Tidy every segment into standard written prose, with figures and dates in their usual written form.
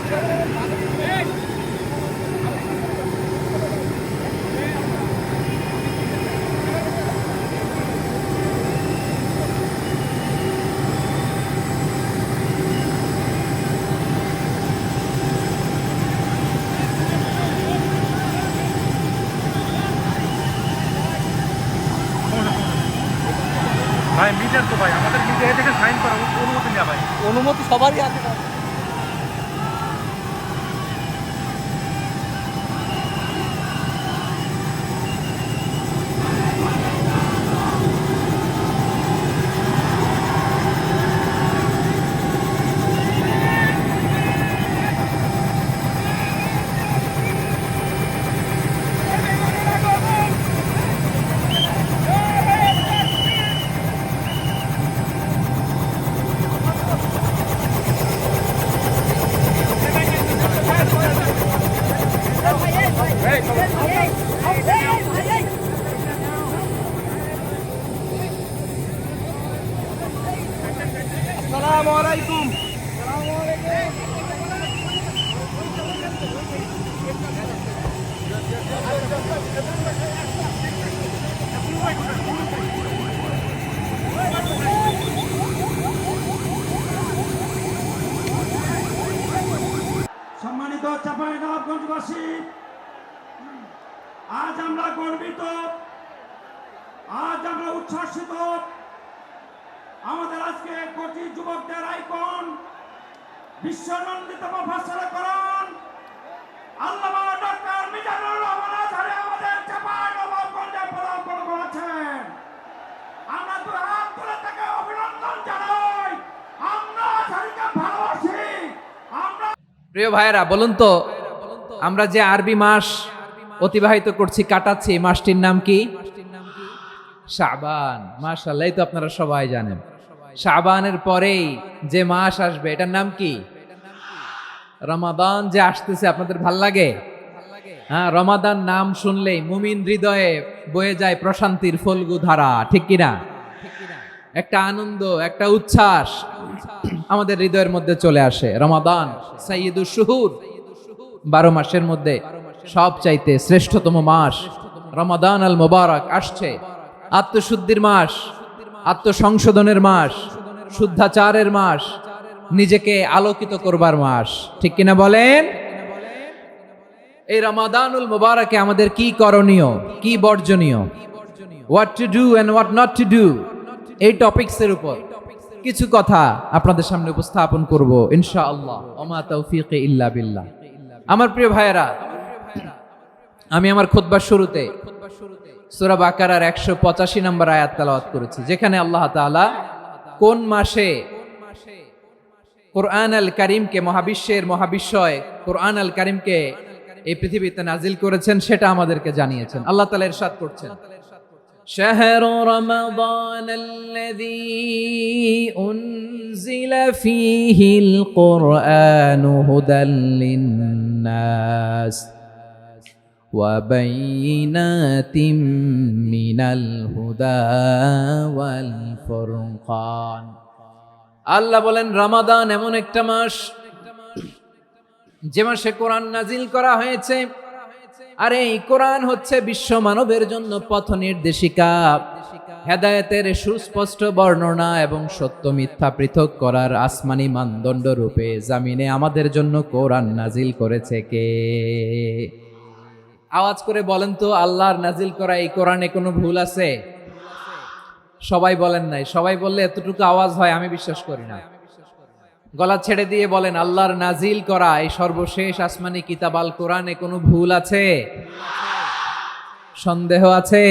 ভাই মিটার তো ভাই আমাদের মিডিয়া থেকে সাইন করা অনুমতি নেওয়া ভাই। অনুমতি সবারই আছে। আসসালামু আলাইকুম। সম্মানিত চাঁপাইনবাবগঞ্জবাসী, আজ আমরা গর্বিত, আজ আমরা উচ্ছ্বাসিত। আমাদের আজকে কোটি যুবকদের আইকন, বিশ্বনন্দিত মুফাসসির কোরআন আল্লামা ডক্টর মিজানুর রহমান আজহারী আমাদের চাঁপাইনবাবগঞ্জে পদার্পণ করেছেন। আমরা দুই হাত তুলে তাকে অভিনন্দন জানাই। আমরা আজহারীকে ভালোবাসি। আমরা প্রিয় ভাইয়েরা, বলুন তো, আমরা যে আরবি মাস অতিবাহিত করছি, কাটাচ্ছি, এই মাসটির নাম কি? শাবান। মাশাআল্লাহ, এই তো আপনারা সবাই জানেন। শাবানের পরেই যে মাস আসবে এটার নাম কি? রমাদান যে আসতেছে, আপনাদের ভাল লাগে? হ্যাঁ, রমাদান নাম শুনলেই মুমিন হৃদয়ে বয়ে যায় প্রশান্তির ফল্গু ধারা, ঠিক কিনা? একটা আনন্দ, একটা উচ্ছ্বাস আমাদের হৃদয়ের মধ্যে চলে আসে। রমাদান সাইয়্যিদুশ শুহুর, 12 মাসের মধ্যে সবচাইতে শ্রেষ্ঠতম মাস রমাদান আল মুবারক আসছে। আত্মশুদ্ধির মাস, আত্মসংশোধনের মাস, শুদ্ধাচারের মাস, নিজেকে আলোকিত করবার মাস, ঠিক কিনা বলেন? এই রমাদানুল মুবারকে আমাদের কি করণীয়, কি বর্জনীয়, what to do and what not to do, এই টপিকসের উপর কিছু কথা আপনাদের সামনে উপস্থাপন করব ইনশাআল্লাহ। ওমা তাওফীকি ইল্লা বিল্লাহ। আমার প্রিয় ভাইয়েরা, আমি আমার খুতবার শুরুতে সূরা বাকারার 185 নম্বর আয়াত তেলাওয়াত করেছি, যেখানে আল্লাহ তাআলা কোন মাসে কোরআন আল কারীমকে, মহাবিশ্বের মহাবিশ্বয় কোরআন আল কারীমকে এই পৃথিবীতে নাজিল করেছেন সেটা আমাদেরকে জানিয়েছেন। আল্লাহ তাআলা ইরশাদ করছেন, شهر رمضان الذي أنزل فيه القرآن هدى للناس وبينات من الهدى والفرقان। আল্লাহ বলেন, রমাদান এমন একটা মাস যে মাসে কোরআন নাজিল করা হয়েছে। আর এই কোরআন হচ্ছে বিশ্ব মানবের জন্য পথ নির্দেশিকা, হেদায়েতের সুস্পষ্ট বর্ণনা এবং সত্য মিথ্যা পৃথক করার আসমানি মানদণ্ড রূপে জামিনে আমাদের জন্য কোরআন নাজিল করেছে কে? আওয়াজ করে বলেন তো, আল্লাহর নাজিল করা এই কোরআনে কোনো ভুল আছে? সবাই বলেন নাই। সবাই বললে এতটুকু আওয়াজ হয় আমি বিশ্বাস করি না। গলা ছেড়ে দিয়ে বলেন, আল্লাহর নাজিল করা এই সর্বশেষ আসমানি কিতাব আল কোরআনে কোনো ভুল আছে? সন্দেহ আছে?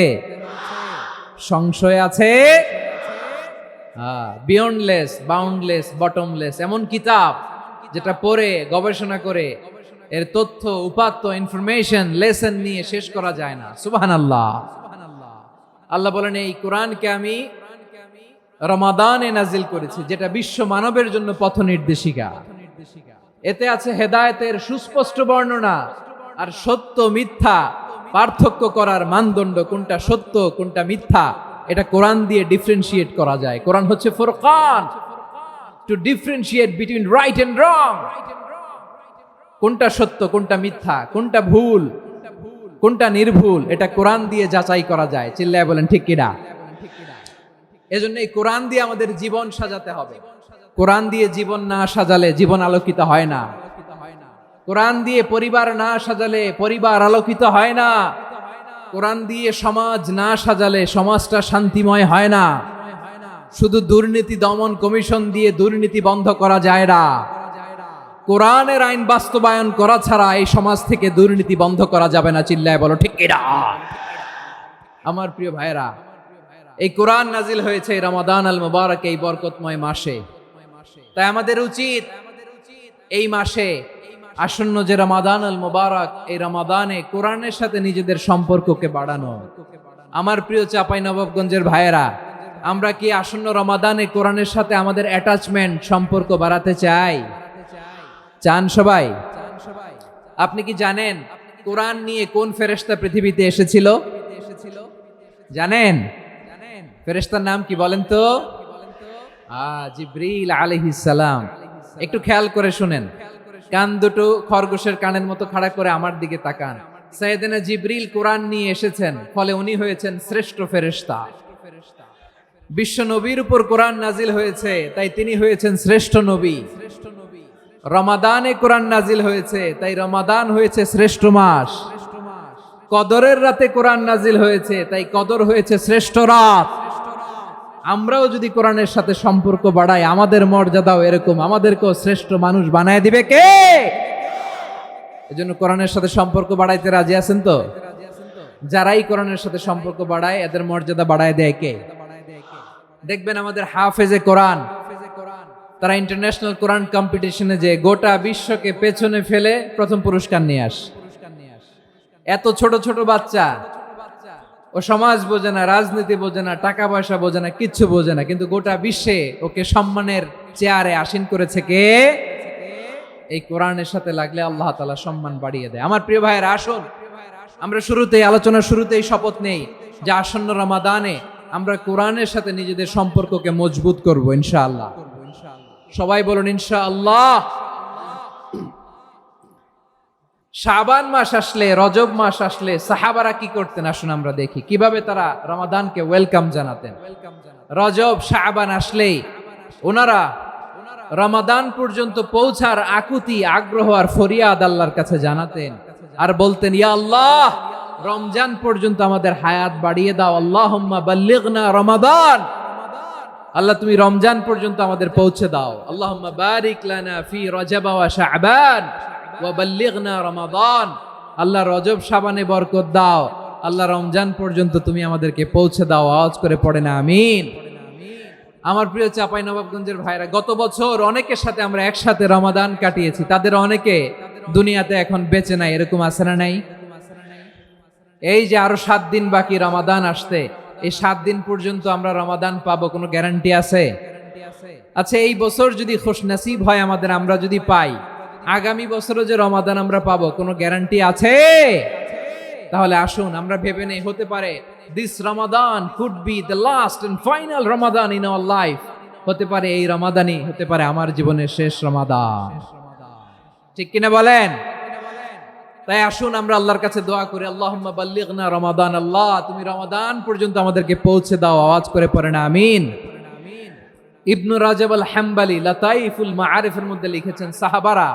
সংশয় আছে? বিয়ন্ডলেস, বাউন্ডলেস, বটমলেস এমন কিতাব যেটা পড়ে গবেষণা করে এর তথ্য, উপাত্ত, ইনফরমেশন, লেসন নিয়ে শেষ করা যায় না। সুবহানাল্লাহ। আল্লাহ বলেন, এই কোরআনকে আমি রমাদানে নাজিল করেছি, যেটা বিশ্ব মানবের জন্য পথ নির্দেশিকা। এতে আছে হেদায়েতের সুস্পষ্ট বর্ণনা আর সত্য মিথ্যা পার্থক্য করার মানদণ্ড, কোনটা সত্য কোনটা মিথ্যা এটা কোরআন দিয়ে ডিফারেন্সিয়েট করা যায়। কোরআন হচ্ছে Furqan, to differentiate between right and wrong. কোনটা সত্য, কোনটা মিথ্যা, কোনটা ভুল, কোনটা নির্ভুল, এটা কোরআন দিয়ে যাচাই করা যায়। চিল্লায় বলেন ঠিক কিনা? এজন্য এই কোরআন দিয়ে আমাদের জীবন সাজাতে হবে। কোরআন দিয়ে জীবন না সাজালে জীবন আলোকিত হয় না। কোরআন দিয়ে পরিবার না সাজালে পরিবার আলোকিত হয় না। কোরআন দিয়ে সমাজ না সাজালে সমাজটা শান্তিময় হয় না। শুধু দুর্নীতি দমন কমিশন দিয়ে দুর্নীতি বন্ধ করা যায় না। কোরআনের আইন বাস্তবায়ন করা ছাড়া এই সমাজ থেকে দুর্নীতি বন্ধ করা যাবে না। চিল্লায় বলো ঠিক কিনা? আমার প্রিয় ভাইরা, এই কোরআন নাজিল হয়েছে রমাদান আল মুবারক, এই বরকতময় মাসে। তাই আমাদের উচিত এই মাসে আসন্ন যে রমাদান আল মুবারক, এই রমাদানে কোরআনের সাথে নিজেদের সম্পর্ককে বাড়ানো। আমার প্রিয় চাঁপাইনবাবগঞ্জের ভাইয়েরা, আমরা কি আসন্ন রমাদানে কোরআনের সাথে আমাদের অ্যাটাচমেন্ট, সম্পর্ক বাড়াতে চাই? চান সবাই? আপনি কি জানেন কোরআন নিয়ে কোন ফেরেশতা পৃথিবীতে এসেছিল? জানেন? ফেরেশতার নাম কি বলেন তো? জিবরিল আলাইহিস সালাম। একটু খেয়াল করে শুনেন, কান দুটো খরগোশের কানের মতো খাড়া করে আমার দিকে তাকান। সাইয়েদনা জিবরিল কোরআন নিয়ে এসেছেন, ফলে উনি হয়েছেন শ্রেষ্ঠ ফেরেশতা। বিশ্ব নবীর উপর কোরআন নাজিল হয়েছে, তাই তিনি হয়েছেন শ্রেষ্ঠ নবী। রমাদানে কোরআন নাজিল হয়েছে, তাই রমাদান হয়েছে শ্রেষ্ঠ মাস। কদরের রাতে কোরআন নাজিল হয়েছে, তাই কদর হয়েছে শ্রেষ্ঠ রাত। আমরাও যদি কোরআনের সাথে সম্পর্ক বাড়াই, আমাদের মর্যাদাও এরকম, আমাদেরকেও শ্রেষ্ঠ মানুষ বানায় দিবে কে? এজন্য কোরআনের সাথে সম্পর্ক বাড়াইতে রাজি আছেন তো? যারাই কোরআনের সাথে সম্পর্ক বাড়ায়, এদের মর্যাদা বাড়ায় দেয় কে? দেখবেন আমাদের হাফেজে কোরআন, তারা ইন্টারন্যাশনাল কোরআন কম্পিটিশনে যে গোটা বিশ্বকে পেছনে ফেলে প্রথম পুরস্কার নিয়ে আসে। এত ছোট ছোট বাচ্চা, ও সমাজ বোঝে না, রাজনীতি বোঝে না, টাকা পয়সা বোঝে না, কিচ্ছু বোঝে না, কিন্তু গোটা বিশ্বে ওকে সম্মানের চেয়ারে আসীন করেছে কে? এই কোরআনের সাথে লাগলে আল্লাহ তাআলা সম্মান বাড়িয়ে দেয়। আমার প্রিয় ভাইয়েরা, আসুন আমরা আলোচনার শুরুতেই শপথ নেই যে আসন্ন রমাদানে আমরা কোরআনের সাথে নিজেদের সম্পর্ককে মজবুত করব ইনশাআল্লাহ। সবাই বলুন ইনশাআল্লাহ। শাবান মাস আসলে, রজব মাস আসলে সাহাবারা কি করতেন? আসুন আমরা দেখি কিভাবে তারা রমাদানকে ওয়েলকাম জানাতেন। রজব শাবান আসলেই ওনারা রমাদান পর্যন্ত পৌঁছার আকুতি, আগ্রহ আর ফরিয়াদ আল্লাহর কাছে জানাতেন আর বলতেন, ইয়া আল্লাহ, রমজান পর্যন্ত আমাদের হায়াত বাড়িয়ে দাও। আল্লাহুম্মা বাল্লিগনা রমাদান, আল্লাহ তুমি রমজান পর্যন্ত আমাদের পৌঁছে দাও। আল্লাহুম্মা বারিক লানা ফি রজব ওয়া শাবান ওয়া বাল্লিগনা রমাদান, আল্লাহ রজব শাবানে বরকত দাও, আল্লাহ রমজান পর্যন্ত তুমি আমাদেরকে পৌঁছে দাও। আওয়াজ করে পড়ে না আমিন। আমার প্রিয় চাঁপাইনবাবগঞ্জের ভাইরা, গত বছর অনেকের সাথে আমরা একসাথে রমাদান কাটিয়েছি, তাদের অনেকে দুনিয়াতে এখন বেঁচে নাই, এরকম আছে না নাই? এই যে আরো 7 দিন বাকি রমাদান আসতে, এই 7 দিন পর্যন্ত আমরা রমাদান পাবো, কোনো গ্যারান্টি আছে? আচ্ছা, এই বছর যদি খুশনসিব হয় আমাদের, আমরা যদি পাই, আগামী বছরও যে রমাদান আমরা পাবো, কোনো গ্যারান্টি আছে? তাহলে আসুন আমরা ভেবে নেই, হতে পারে this Ramadan could be the last and final Ramadan in our life. হতে পারে এই রমাদানই হতে পারে আমার জীবনের শেষ রমাদান। ঠিক কিনা বলেন? তাই আসুন আমরা আল্লাহর কাছে দোয়া করি, আল্লাহুম্মা বাল্লিগনা রমাদান, আল্লাহ তুমি রমাদান পর্যন্ত আমাদেরকে পৌঁছে দাও। আওয়াজ করে পড়ে না আমিন। ইবনু রাজব আল হাম্বালি লাতাইফুল মাআরিফের মধ্যে লিখেছেন, সাহাবারা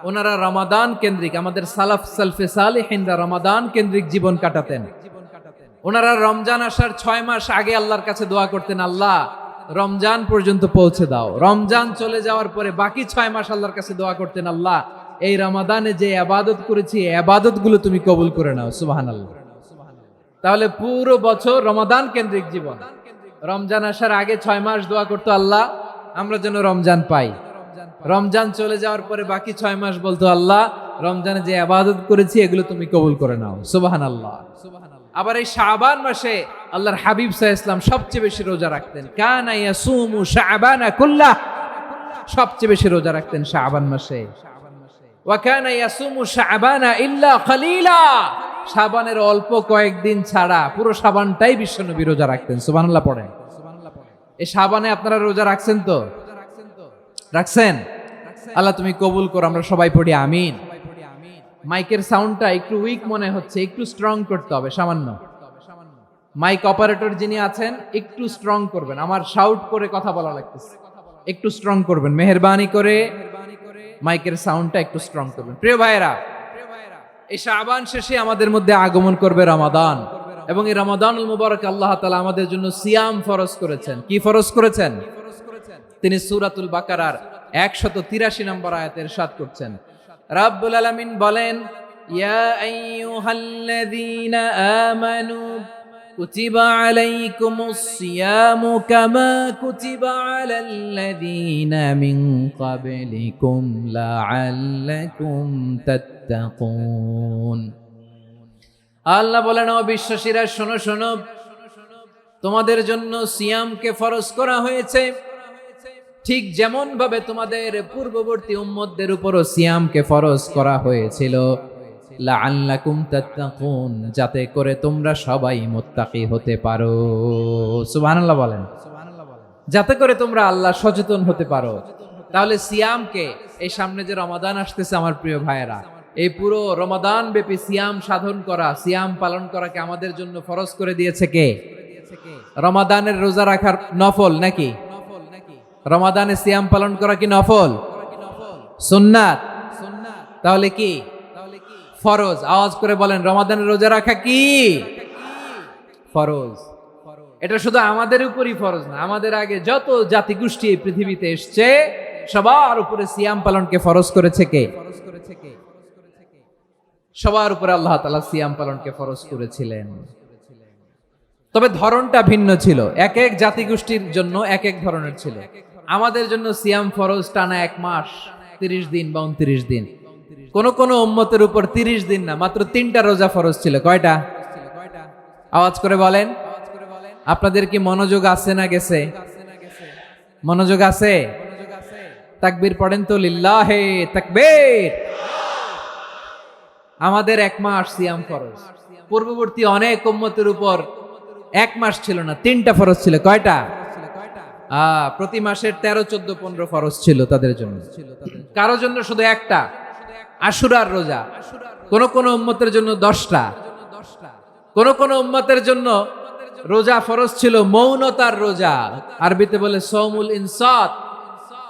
ওনারা রমাদান কেন্দ্রিক, আমাদের সালাফ সালফে সালেহিনরা রমাদান কেন্দ্রিক জীবন কাটাতেন। ওনারা রমজান আসার 6 মাস আগে আল্লাহর কাছে দোয়া করতেন, আল্লাহ রমজান পর্যন্ত পৌঁছে দাও। রমজান চলে যাওয়ার পরে বাকি 6 মাস আল্লাহর কাছে দোয়া করতেন, আল্লাহ এই রমাদানে যে ইবাদত করেছি, ইবাদত গুলো তুমি কবুল করে নাও। সুবহানাল্লাহ। তাহলে পুরো বছর রমাদান কেন্দ্রিক জীবন। রমজান আসার আগে 6 মাস দোয়া করতো, আল্লাহ আমরা যেন রমজান পাই। রমজান চলে যাওয়ার পরে বাকি 6 মাস বলতো, আল্লাহ রমজানে যে ইবাদত করেছি এগুলো তুমি কবুল করে নাও। সুবহানাল্লাহ। আবার এই শাবান মাসে আল্লাহর হাবিব সাল্লাল্লাহু আলাইহি ওয়াসাল্লাম সবচেয়ে বেশি রোজা রাখতেন। কানা ইয়াসুমু শাবানা কুল্লাহ, সবচেয়ে বেশি রোজা রাখতেন শাবান মাসে। ওয়া কানা ইয়াসুমু শাবানা ইল্লা কলিলা, শাবানের অল্প কয়েকদিন ছাড়া পুরো শাবানটাই বিশ্বনবী রোজা রাখতেন। সুবহানাল্লাহ পড়েন। এই শাবানে আপনারা রোজা রাখছেন তো? রাখছেন? আল্লাহ তুমি কবুল করো, আমরা সবাই পড়ি আমিন। মাইকের সাউন্ডটা একটু উইক মনে হচ্ছে, একটু স্ট্রং করতে হবে সামান্য। মাইক অপারেটর যিনি আছেন একটু স্ট্রং করবেন, আমার শাউট করে কথা বলা লাগতেছে, একটু স্ট্রং করবেন মেহেরবানি করে, মাইকের সাউন্ডটা একটু স্ট্রং করবেন। প্রিয় ভাইয়েরা, এই শাবান শেষে আমাদের মধ্যে আগমন করবে রমাদান, এবং এই রমাদানুল মুবারক আল্লাহ তাআলা আমাদের জন্য সিয়াম ফরজ করেছেন। কি ফরজ করেছেন? তিনি সূরাতুল বাকারার 183 নম্বর আয়াতে ইরশাদ করছেন, রাব্বুল আলামিন বলেন, ইয়া আইয়ুহাল্লাযীনা আমানু কুতিবা আলাইকুমুস সিয়ামু কামা কুতিবা আলাল্লাযীনা মিন ক্বাবলিকুম লাআল্লাকুম তাত্তাকুন। আল্লাহ বলেন, ও বিশ্বাসীরা শোনো শোনো, তোমাদের জন্য সিয়ামকে ফরজ করা হয়েছে, ঠিক যেমন ভাবে তোমাদের পূর্ববর্তী উম্মতদের উপরও সিয়ামকে ফরজ করা হয়েছিল, লাআল্লাকুম তাত্তাকুন, যাতে করে তোমরা সবাই মুত্তাকি হতে পারো। সুবহানাল্লাহ বলেন, যাতে করে তোমরা আল্লাহ সচেতন হতে পারো। তাহলে সিয়ামকে, এই সামনে যে রমাদান আসতেছে আমার প্রিয় ভাইয়েরা, এই পুরো রমাদান ব্যাপী সিয়াম সাধন করা, সিয়াম পালন করাকে আমাদের জন্য ফরজ করে দিয়েছে কে? রমাদানের রোজা রাখার নফল নাকি? রমাদানে সিয়াম পালন করা কি নফল? সুন্নাত। তাহলে কি ফরজ? আওয়াজ করে বলেন, রমাদানের রোজা রাখা কি ফরজ? এটা শুধু আমাদের উপরই ফরজ না, আমাদের আগে যত জাতিগোষ্ঠী এই পৃথিবীতে এসছে সবার উপরে সিয়াম পালনকে ফরজ করেছে কে? সবার উপরে আল্লাহ তাআলা সিয়াম পালনকে ফরজ করেছিলেন। তবে ধরনটা ভিন্ন ছিল, এক এক জাতিগোষ্ঠীর জন্য এক এক ধরনের ছিল। আমাদের জন্য সিয়াম ফরজ টানা 1 মাস 30 দিন বা 29 দিন। কোন কোন উম্মতের উপর 30 দিন না, মাত্র 3টা রোজা ফরজ ছিল। কয়টা? আওয়াজ করে বলেন। আপনাদের কি মনোযোগ আছে না গেছে? মনোযোগ আছে? তাকবীর পড়েন তো, লিল্লাহে তাকবীর। আমাদের 1 মাস সিয়াম ফরজ, পূর্ববর্তী অনেক উম্মতের উপর 1 মাস ছিল না, 3টা ফরজ ছিল। কয়টা? প্রতি মাসের 13, 14, 15 ফরজ ছিল তাদের জন্য। কারো জন্য শুধু একটা, আশুরার রোজা। কোন কোন উম্মতের জন্য 10টা। কোন কোন উম্মতের জন্য রোজা ফরজ ছিল মৌনতার রোজা, আরবিতে বলে সৌমুল ইনসাত,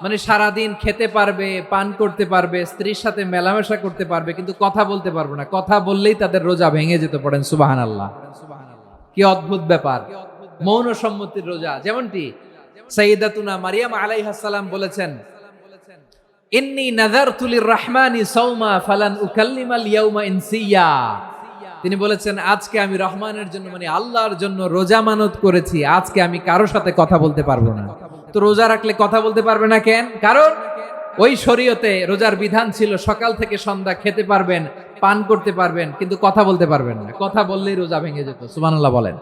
মানে সারাদিন খেতে পারবে, পান করতে পারবে, স্ত্রীর সাথে মেলামেশা করতে পারবে, কিন্তু কথা বলতে পারবে না। কথা বললেই তাদের রোজা ভেঙে যেত। পড়েন সুবহানাল্লাহ। কি অদ্ভুত ব্যাপার, মৌন সম্মতির রোজা। যেমনটি সাইয়্যিদাতুনা মারিয়াম আলাইহাস সালাম বলেছেন, ইন্নী নাযারতু লির-রাহমানি সাওমা ফালান উকাল্লিমাল ইয়াওমা ইনসিয়া। তিনি বলেছেন, আজকে আমি রহমানের জন্য, মানে আল্লাহর জন্য রোজা মানত করেছি, আজকে আমি কারোর সাথে কথা বলতে পারবো না। তো রোজা রাখলে কথা বলতে পারবে না কেন? কারণ ওই শরীয়তে রোজার বিধান ছিল সকাল থেকে সন্ধ্যা খেতে পারবেন, পান করতে পারবেন, কিন্তু কথা বলতে পারবেন না। কথা বললেই রোজা ভেঙে যেত। সুবহানাল্লাহ বলেন।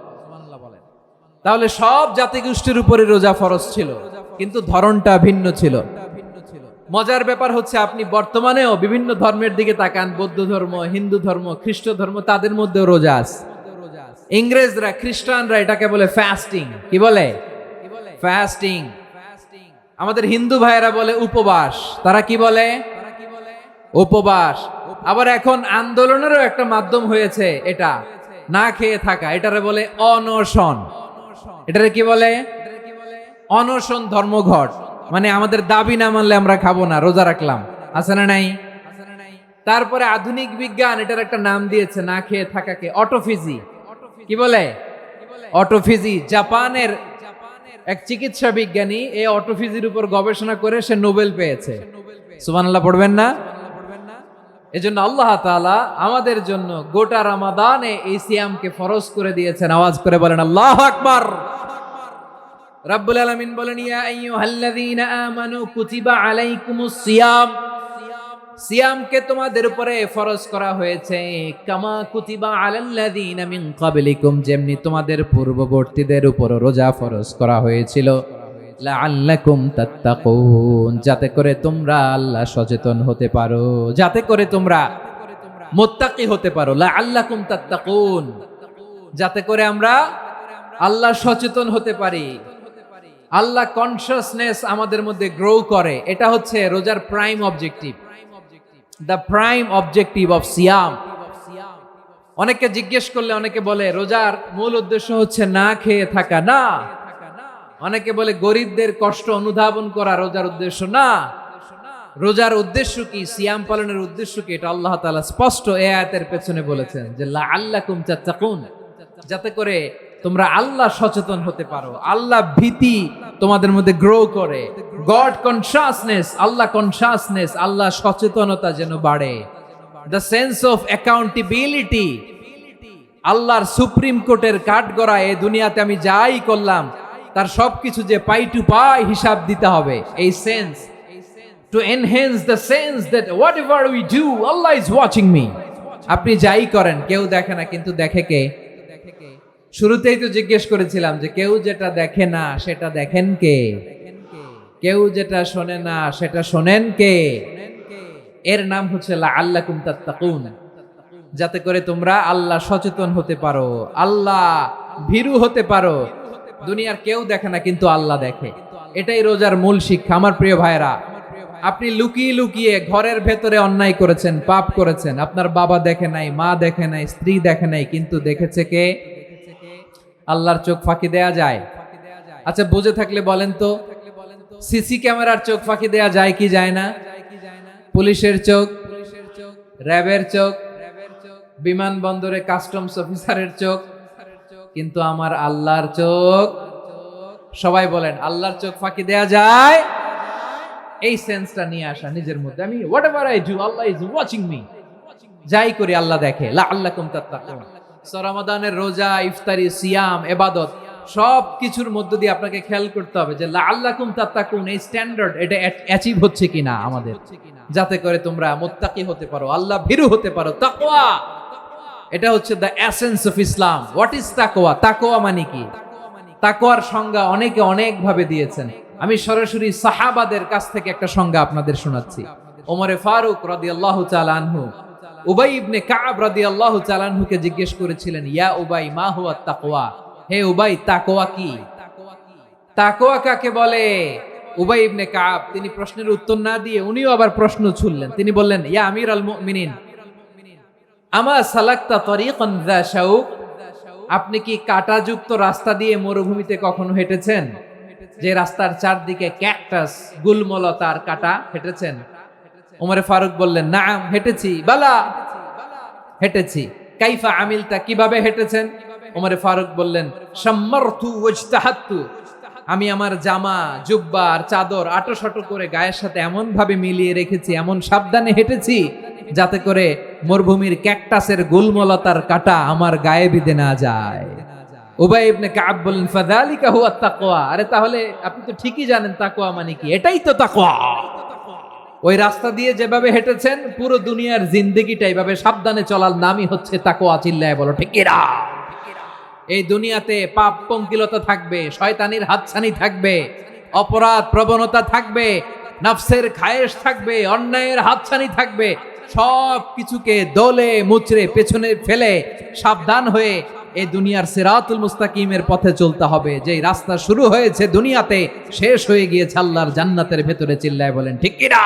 তাহলে সব জাতিগোষ্ঠীর উপরে রোজা ফরজ ছিল, কিন্তু ধরনটা ভিন্ন ছিল। মজার ব্যাপার হচ্ছে, আপনি বর্তমানেও বিভিন্ন ধর্মের দিকে তাকান, বৌদ্ধ ধর্ম, হিন্দু ধর্ম, খ্রিস্ট ধর্ম, তাদের মধ্যেও রোজা আছে। ইংরেজরা, খ্রিস্টানরা এটাকে বলে ফাস্টিং। কি বলে? ফাস্টিং। আমাদের হিন্দু ভাইয়েরা বলে উপবাস। তারা কি বলে? উপবাস। আবার এখন আন্দোলনেরও একটা মাধ্যম হয়েছে এটা, না খেয়ে থাকা, এটারে বলে অনশন। এটারে কি বলে? অনশন ধর্মঘট। মানে আমাদের দাবি না মানলে আমরা খাবো না, রোজা রাখলাম। আছে না নাই? তারপরে আধুনিক বিজ্ঞান এটার একটা নাম দিয়েছে না খেয়ে থাকাকে, অটোফিজি। কি বলে? অটোফিজি। জাপানের এক চিকিৎসা বিজ্ঞানী এই অটোফিজির উপর গবেষণা করে সে নোবেল পেয়েছে। সুবহানাল্লাহ পড়বেন না? এজন্য আল্লাহ তাআলা আমাদের জন্য গোটা রমাদানে এই সিয়ামকে ফরজ করে দিয়েছেন। আওয়াজ করে বলেন আল্লাহু আকবার। রাব্বুল আলামিন বলেন, ইয়া আইয়ুহাল্লাযীনা আমানু কুতিবা আলাইকুমুস সিয়াম। সিয়ামকে তোমাদের উপরে ফরজ করা হয়েছে, কামা কুতিবা আলাল্লাযীনা মিন ক্বাবলিকুম, যেমনি তোমাদের পূর্ববর্তীদের উপর রোজা ফরজ করা হয়েছিল, লাআল্লাকুম তাত্তাকুন, যাতে করে তোমরা আল্লাহ সচেতন হতে পারো, যাতে করে তোমরা মুত্তাকি হতে পারো। লাআল্লাকুম তাত্তাকুন, যাতে করে আমরা আল্লাহ সচেতন হতে পারি। আল্লাহ কনসিয়াসনেস আমাদের মধ্যে গ্রো করে, এটা হচ্ছে রোজার prime objective, the prime objective of সিয়াম। অনেকে জিজ্ঞেস করলে অনেকে বলে রোজার মূল উদ্দেশ্য হচ্ছে না খেয়ে থাকা, না। অনেকে বলে গরিবদের কষ্ট অনুধাবন করা রোজার উদ্দেশ্য, না। রোজার উদ্দেশ্য কি, সিয়াম পালনের উদ্দেশ্য কি, এটা আল্লাহ তাআলা স্পষ্ট এই আয়াতের পেছনে বলেছেন যে লাআল্লাকুম তাত্তাকুন, যাতে করে তোমরা আল্লাহ সচেতন হতে পারো, আল্লাহ ভীতি তোমাদের মধ্যে গ্রো করে, গড কনসিয়াসনেস, আল্লাহ কনসিয়াসনেস, আল্লাহ সচেতনতা যেন বাড়ে, দ্য সেন্স অফ অ্যাকাউন্টেবিলিটি, আল্লাহর সুপ্রিম কোর্টের কাঠগড়া এই দুনিয়াতে আমি যাই করলাম তার সবকিছু যে পাই টু পাই হিসাব দিতে হবে, এই sense, to enhance the sense that what ever we do Allah is watching me. আপনি যাই করেন কেউ দেখে না, কিন্তু দেখে কে? শুরুতেই তো জিজ্ঞেস করেছিলাম যে কেউ যেটা দেখে না সেটা দেখেন কে, কেউ যেটা শোনে না সেটা শোনেন কে? এর নাম হচ্ছে লাআল্লাকুম তাত্তাকুন, যাতে করে তোমরা আল্লাহ সচেতন হতে পারো, আল্লাহ ভীরু হতে পারো। দুনিয়ার কেউ দেখে না কিন্তু আল্লাহ দেখে, এটাই রোজার মূল শিক্ষা। আমার প্রিয় ভাইরা, আপনি লুকিয়ে লুকিয়ে ঘরের ভেতরে অন্যায় করেছেন, পাপ করেছেন, আপনার বাবা দেখে নাই, মা দেখে নাই, স্ত্রী দেখে নাই, কিন্তু দেখেছে কে? আল্লাহর চোখ ফাঁকি দেয়া যায়? আচ্ছা বুঝে থাকলে বলেন তো, সিসি ক্যামেরার চোখ ফাঁকি দেয়া যায় কি যায় না? পুলিশের চোখ, র্যাবের চোখ, বিমানবন্দরে কাস্টমস অফিসারের চোখ, কিন্তু আমার আল্লাহর চোখ? সবাই বলেন আল্লাহর চোখ ফাঁকি দেয়া যায়? এই সেন্সটা নিয়ে আসা নিজের মধ্যে, আমি what ever I do Allah is watching me, যাই করি আল্লাহ দেখে। লাআল্লাকুম তাত্তাকুন। রমাদানের রোজা, ইফতারি, সিয়াম, ইবাদত সব কিছুর মধ্য দিয়ে আপনাকে খেয়াল করতে হবে যে লাআল্লাকুম তাত্তাকুন এই স্ট্যান্ডার্ড এটা অ্যাচিভ হচ্ছে কিনা আমাদের, যাতে করে তোমরা মুত্তাকি হতে পারো, আল্লাহ ভীরু হতে পারো। তাকওয়া, এটা হচ্ছে the essence of Islam. What is তাকওয়া? তাকওয়া মানে কি? তাকওয়ার সংজ্ঞা অনেকে অনেক ভাবে দিয়েছেন। আমি সরাসরি সাহাবাদের কাছ থেকে একটা সংজ্ঞা আপনাদের শোনাচ্ছি। ওমরে ফারুক রাদিয়াল্লাহু তাআলা আনহু উবাই ইবনে কাব রাদিয়াল্লাহু তাআলা আনহুকে জিজ্ঞেস করেছিলেন, ইয়া উবাই মা হুয়া তাকওয়া, হে উবাই তাকওয়া কি? তাকওয়া কাকে বলে? উবাই ইবনে কাব তিনি প্রশ্নের উত্তর না দিয়ে উনিও আবার প্রশ্ন ছুড়লেন। তিনি বললেন, ইয়া আমিরাল মুমিনিন আমা সালাকতা তরিকান যা শাউক, আপনি কি কাঁটাযুক্ত রাস্তা দিয়ে মরুভূমিতে কখনো হেঁটেছেন? যে রাস্তার চারদিকে ক্যাকটাস, গুলমলতার কাঁটা, হেঁটেছেন? ওমরে ফারুক বললেন, নাম হেঁটেছি। বালা, হেঁটেছি। কাইফা আমিলতা, কিভাবে হেঁটেছেন? ওমরে ফারুক বললেন, শাম্মারতু ওয়াজতাহাতু, আমি আমার জামা, জুব্বা আর চাদর আটোসাটো করে গায়ের সাথে এমন ভাবে মিলিয়ে রেখেছি, এমন সাবধানে হেঁটেছি যাতে করে মরুভূমির ক্যাকটাসের গুলমলতার কাঁটা আমার গায়ে বিঁধে না যায়। উবাই ইবনে কাব বললেন, ফাযালিকা হুয়া তাকওয়া, আরে তাহলে আপনি তো ঠিকই জানেন তাকওয়া মানে কি, এটাই তো তাকওয়া। ওই রাস্তা দিয়ে যেভাবে হেঁটেছেন পুরো দুনিয়ার জিন্দেগিটা এইভাবে সাবধানে চলার নামই হচ্ছে তাকওয়া। চিল্লায় বলো ঠিক কিনা? এই দুনিয়াতে পাপ পঙ্কিলতা থাকবে, শয়তানির হাতছানি থাকবে, অপরাধ প্রবণতা থাকবে, নফসের খায়েশ থাকবে, অন্যায়ের হাতছানি থাকবে, সব কিছুকে দলে মুচড়ে পেছনে ফেলে সাবধান হয়ে এই দুনিয়ার সিরাতুল মুস্তাকিমের পথে চলতে হবে। যেই রাস্তা শুরু হয়েছে দুনিয়াতে শেষ হয়ে গিয়েছে আল্লাহর জান্নাতের ভেতরে। চিল্লায় বলেন ঠিক কিনা?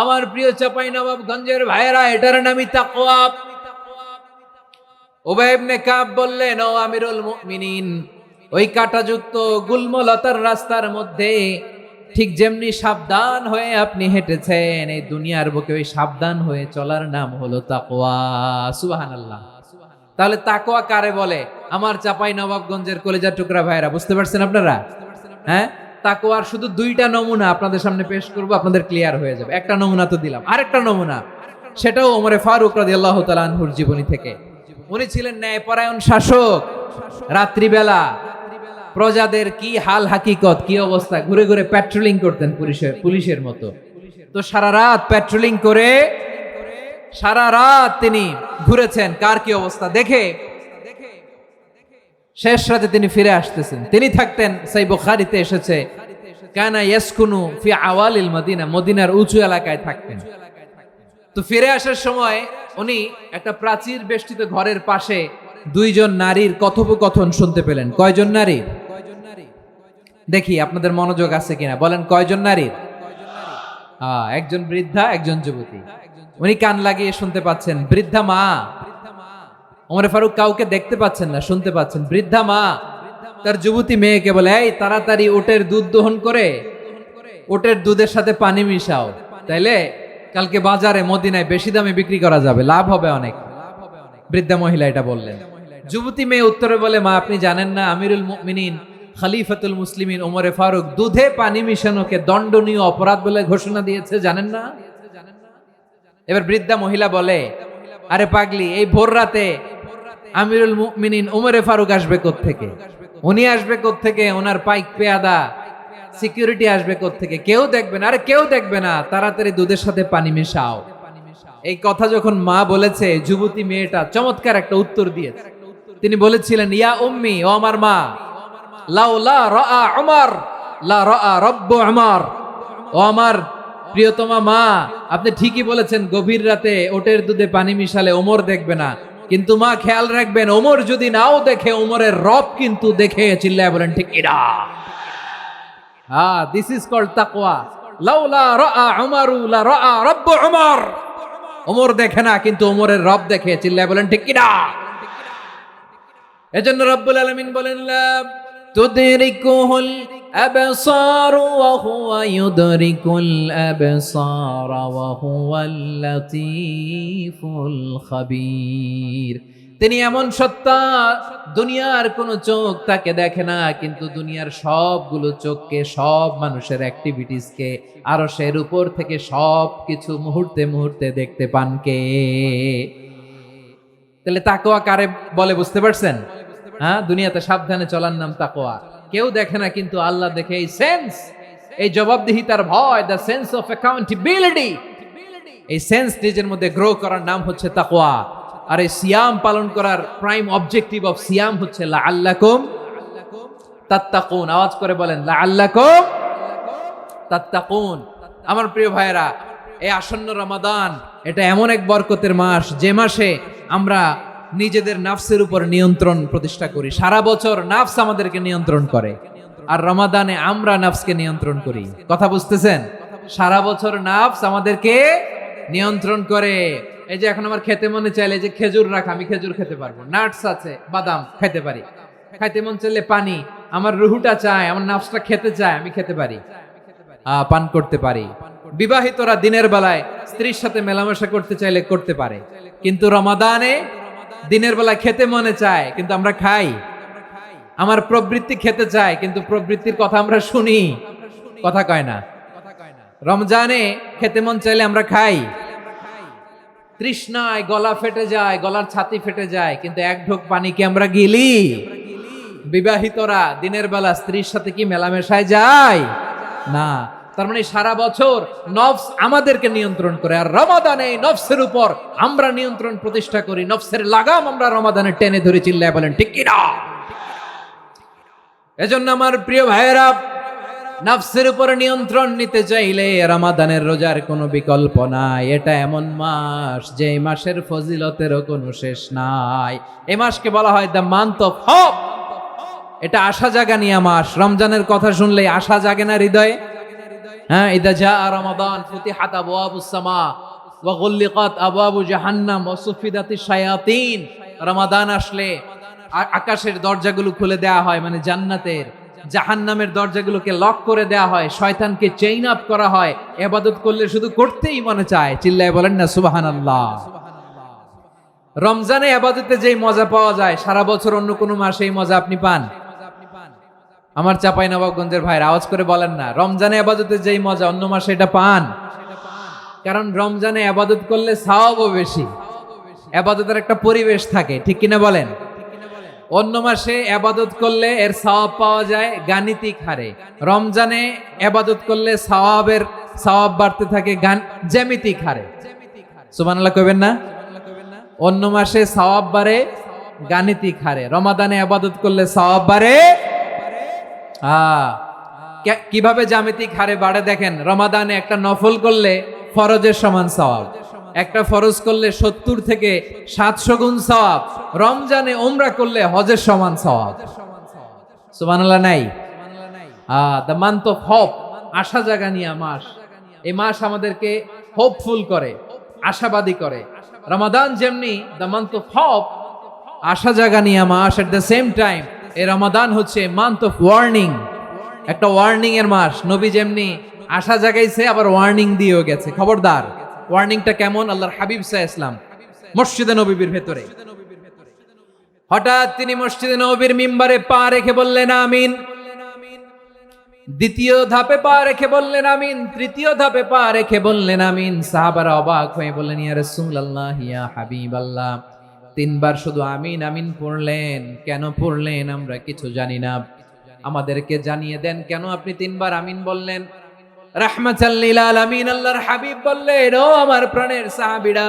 আমার প্রিয় চাঁপাইনবাবগঞ্জের ভাইয়েরা, এটার নামই তাকওয়া। উবাই ইবনে কাব বললেন, ও আমিরুল মুমিনিন, ওই কাঁটাযুক্ত গুলমলতার রাস্তার মধ্যে ঠিক যেমনি সাবধান হয়ে আপনি হেঁটেছেন, এই দুনিয়ার বুকে ওই সাবধান হয়ে চলার নাম হলো তাকওয়া। সুবহানাল্লাহ। তাহলে তাকওয়া কারে বলে? আমার চাঁপাইনবাবগঞ্জের কলেজার টুকরা ভাইরা, বুঝতে পারছেন আপনারা? হ্যাঁ, তাকওয়ার শুধু দুইটা নমুনা আপনাদের সামনে পেশ করব, আপনাদের ক্লিয়ার হয়ে যাবে। একটা নমুনা তো দিলাম, আরেকটা নমুনা, সেটাও ওমরে ফারুক রাদিয়াল্লাহু তাআলা আনহুর জীবনী থেকে। উনি ছিলেন ন্যায়পরায়ণ শাসক। রাত্রিবেলা প্রজাদের কি হাল হাকিকত, কি অবস্থা, ঘুরে ঘুরে প্যাট্রোলিং করতেন পুলিশের মতো। তো সারা রাত প্যাট্রোলিং করে সারা রাত তিনি ঘুরেছেন কার কি অবস্থা দেখে। শেষ রাতে তিনি ফিরে আসতেছেন। তিনি থাকতেন, সেই বুখারীতে এসেছে, কানা ইয়াসকুনু ফি আওয়ালিল মদিনা, মদিনার উঁচু এলাকায় থাকতেন। তো ফিরে আসার সময় উনি একটা প্রাচীর বেষ্টিত ঘরের পাশে দুইজন নারীর কথোপকথন শুনতে পেলেন। কয়জন নারী? দেখি আপনাদের মনোযোগ আছে কিনা, বলেন কয়জন নারীর? একজন বৃদ্ধা, একজন যুবতী। উনি কান লাগিয়ে শুনতে পাচ্ছেন। বৃদ্ধা মা, ওমর ফারুক কাউকে দেখতে পাচ্ছেন না, শুনতে পাচ্ছেন। বৃদ্ধা মা তার যুবতী মেয়েকে বলে, এই তাড়াতাড়ি উটের দুধ দহন করে উটের দুধের সাথে পানি মিশাও, তাইলে কালকে বাজারে মদিনায় বেশি দামে বিক্রি করা যাবে, লাভ হবে অনেক। বৃদ্ধা মহিলা এটা বললেন। যুবতী মেয়ে উত্তরে বলে, মা আপনি জানেন না আমিরুল মুমিনিন খলিফাতুল মুসলিমিন ওমরে ফারুক দুধে পানি মিশানোকে দণ্ডনীয় অপরাধ বলে ঘোষণা দিয়েছে, জানেন না? এবার বৃদ্ধা মহিলা বলে, আরে পাগলি, এই ভোর রাতে আমিরুল মুমিনিন ওমরে ফারুক আসবে কোত্থেকে? উনি আসবে কোত্থেকে? ওনার পাইক পেয়াদা সিকিউরিটি আসবে কোত্থেকে? কেউ দেখবে না। আরে কেউ দেখবে না, তাড়াতাড়ি দুধের সাথে পানি মেশাও। এই কথা যখন মা বলেছে, যুবতী মেয়েটা চমৎকার একটা উত্তর দিয়েছে। তিনি বলেছিলেন, ইয়া উম্মি, ও আমার মা, লাউলা রাআ উমর লা রাআ রব্বু উমর। ও আমার প্রিয়তমা মা, আপনি ঠিকই বলেছেন, গভীর রাতে ওটের দুধে পানি মিশালে ওমর দেখবে না, কিন্তু মা খেয়াল রাখবেন, ওমর যদি নাও দেখে, ওমরের রব কিন্তু দেখে। চিল্লায় বলেন ঠিক কিনা? দিস ইজ কল্ড তাকওয়া। লাউলা রাআ উমরু লা রাআ রব্বু উমর। ওমর দেখে না, কিন্তু ওমরের রব দেখে। চিল্লায় বলেন ঠিক কিনা? এজন্য রব্বুল আলামিন বলেন, লা তুদরিকুহুল আবসার ওয়া হুয়া ইউদরিকুল আবসার ওয়া হুয়াল লাতীফুল খাবীর। তিনি এমন সত্তা, দুনিয়ার কোনো চোখ তাকে দেখে না, কিন্তু দুনিয়ার সবগুলো চোখকে, সব মানুষের অ্যাক্টিভিটিসকে, আরশের উপর থেকে সব কিছু মুহূর্তে মুহূর্তে দেখতে পান কে? তাহলে তাকওয়া কারে বলে বুঝতে পারছেন? দুনিয়াতে সাবধানে চলার নাম তাকওয়া। কেউ দেখে না, কিন্তু আল্লাহ দেখে। এই সেন্স, এই জবাবদিহিতার ভয়, দ্য সেন্স অফ অ্যাকাউন্টেবিলিটি, এই সেন্স নিজের মধ্যে গ্রো করার নাম হচ্ছে তাকওয়া। আর এই সিয়াম পালন করার প্রাইম অবজেক্টিভ অফ সিয়াম হচ্ছে লাআল্লাকুম তাত্তাকুন। আওয়াজ করে বলেন, লাআল্লাকুম তাত্তাকুন। আমার প্রিয় ভাইয়েরা, এই আসন্ন রমাদান, এটা এমন এক বরকতের মাস, যে মাসে আমরা নিজেদের নাফসের উপর নিয়ন্ত্রণ প্রতিষ্ঠা করি। সারা বছর নাফস আমাদেরকে নিয়ন্ত্রণ করে, আর রমাদানে আমরা নাফসকে নিয়ন্ত্রণ করি। কথা বুঝতেছেন? সারা বছর নাফস আমাদেরকে নিয়ন্ত্রণ করে। এই যে এখন আমার খেতে মনে চাইলে, যে খেজুর রাখা, আমি খেজুর খেতে পারবো, নাটস আছে, বাদাম খেতে পারি। খাইতে মন চাইলে পানি, আমার রুহুটা চায়, আমার নাফসটা খেতে চায়, আমি খেতে পারি, পান করতে পারি। বিবাহিতরা দিনের বেলায় স্ত্রীর সাথে মেলামেশা করতে চাইলে করতে পারে, কিন্তু রমাদানে দিনের বেলায় খেতে মনে চায়, কিন্তু আমরা খাই। আমার প্রবৃত্তি খেতে চায়, কিন্তু প্রবৃত্তির কথা আমরা শুনি, কথা কয় না। রমজানে খেতে মন চাইলে আমরা খাই, তৃষ্ণায় গলা ফেটে যায়, গলার ছাতি ফেটে যায়, কিন্তু এক ঢোক পানি কি আমরা গিলি? বিবাহিতরা দিনের বেলা স্ত্রীর সাথে কি মেলামেশায় যায়? না। তার মানে সারা বছর নফস আমাদেরকে নিয়ন্ত্রণ করে, আর রমাদানে নফসের উপর আমরা নিয়ন্ত্রণ প্রতিষ্ঠা করি। নফসের লাগাম আমরা রমাদানে টেনে ধরে। চিল্লায় বলেন ঠিক কিনা? এজন্য আমার প্রিয় ভাইয়েরা, নফসের উপর নিয়ন্ত্রণ নিতে চাইলে রমাদানের রোজার কোনো বিকল্প নাই। এটা এমন মাস, যে মাসের ফজিলতেরও কোনো শেষ নাই। এই মাসকে বলা হয় দ্য মান্থ অফ হোপ। এটা আশা জাগানিয়া মাস। রমজানের কথা শুনলেই আশা জাগে না হৃদয়ে? ইদা জাআ রমাদান ফুতিহাত আবওয়াবুস সামা ওয়া গুল্লিকাত আবওয়াবু জাহান্নাম ওয়া সুফিদাতিশ শায়াতিন। রমাদান আসলে আকাশের দরজাগুলো খুলে দেয়া হয়, মানে জান্নাতের। জাহান্নামের দরজাগুলোকে লক করে দেয়া হয়, শয়তানকে চেইন আপ করা হয়। ইবাদত করলে শুধু করতেই মনে চায়। চিল্লায় বলেন না সুবহানাল্লাহ। রমজানে ইবাদতে যেই মজা পাওয়া যায়, সারা বছর অন্য কোনো মাসে এই মজা আপনি পান? আমার চাঁপাইনবাবগঞ্জের ভাইরা আওয়াজ করে বলেন না, রমজানে ইবাদতে যেই মজা অন্য মাসে এটা পান? কারণ রমজানে ইবাদত করলে সওয়াবও বেশি, ইবাদতের একটা পরিবেশ থাকে, ঠিক কিনা বলেন? অন্য মাসে ইবাদত করলে এর সওয়াব পাওয়া যায় গাণিতিক হারে, রমজানে ইবাদত করলে সওয়াব বাড়তে থাকে জ্যামিতিক হারে। সুবহানাল্লাহ কইবেন না? অন্য মাসে সওয়াব বাড়ে গাণিতিক হারে, রমাদানে ইবাদত করলে সওয়াব বাড়ে কিভাবে জ্যামিতিক হারে বাড়ে দেখেন। রমাদানে একটা নফল করলে ফরজের সমান সওয়াব, একটা ফরজ করলে 70 থেকে 700 গুণ সওয়াব। রমজানে উমরা করলে হজের সমান সওয়াব। সুবহানাল্লাহ নাই? দ্য মান্থ অফ হোপ, আশা জাগানিয়া মাস। এই মাস আমাদেরকে হোপফুল করে, আশাবাদী করে। রমাদান যেমনি দ্য মান্থ অফ হোপ, আশা জাগানিয়া মাস, এট দ্য সেম টাইম এই রমাদান হচ্ছে মান্থ অফ ওয়ার্নিং, একটা ওয়ার্নিং এর মাস। নবী যেমনি আশা জাগাইছে, আবার ওয়ার্নিং দিয়েও গেছে, খবরদার। ওয়ার্নিংটা কেমন? আল্লাহর হাবিব সাল্লাল্লাহু আলাইহি ওয়াসাল্লাম মসজিদে নববীর ভেতরে হঠাৎ তিনি মসজিদে নববীর মিম্বারে পা রেখে বললেন আমিন। দ্বিতীয় ধাপে পা রেখে বললেন আমিন, তৃতীয় ধাপে পা রেখে বললেন আমিন। সাহাবারা অবাক হয়ে বললেন, ইয়া রাসূলুল্লাহ, ইয়া হাবিবাল্লাহ, তিনবার শুধু আমিন আমিন পড়লেন, কেন পড়লেন আমরা কিছু জানি না, আমাদেরকে জানিয়ে দেন কেন আপনি তিনবার আমিন বললেন। রাহমাতাল লিল আলামিন আল্লাহর হাবিব বললেন, ও আমার প্রাণের সাহাবীরা,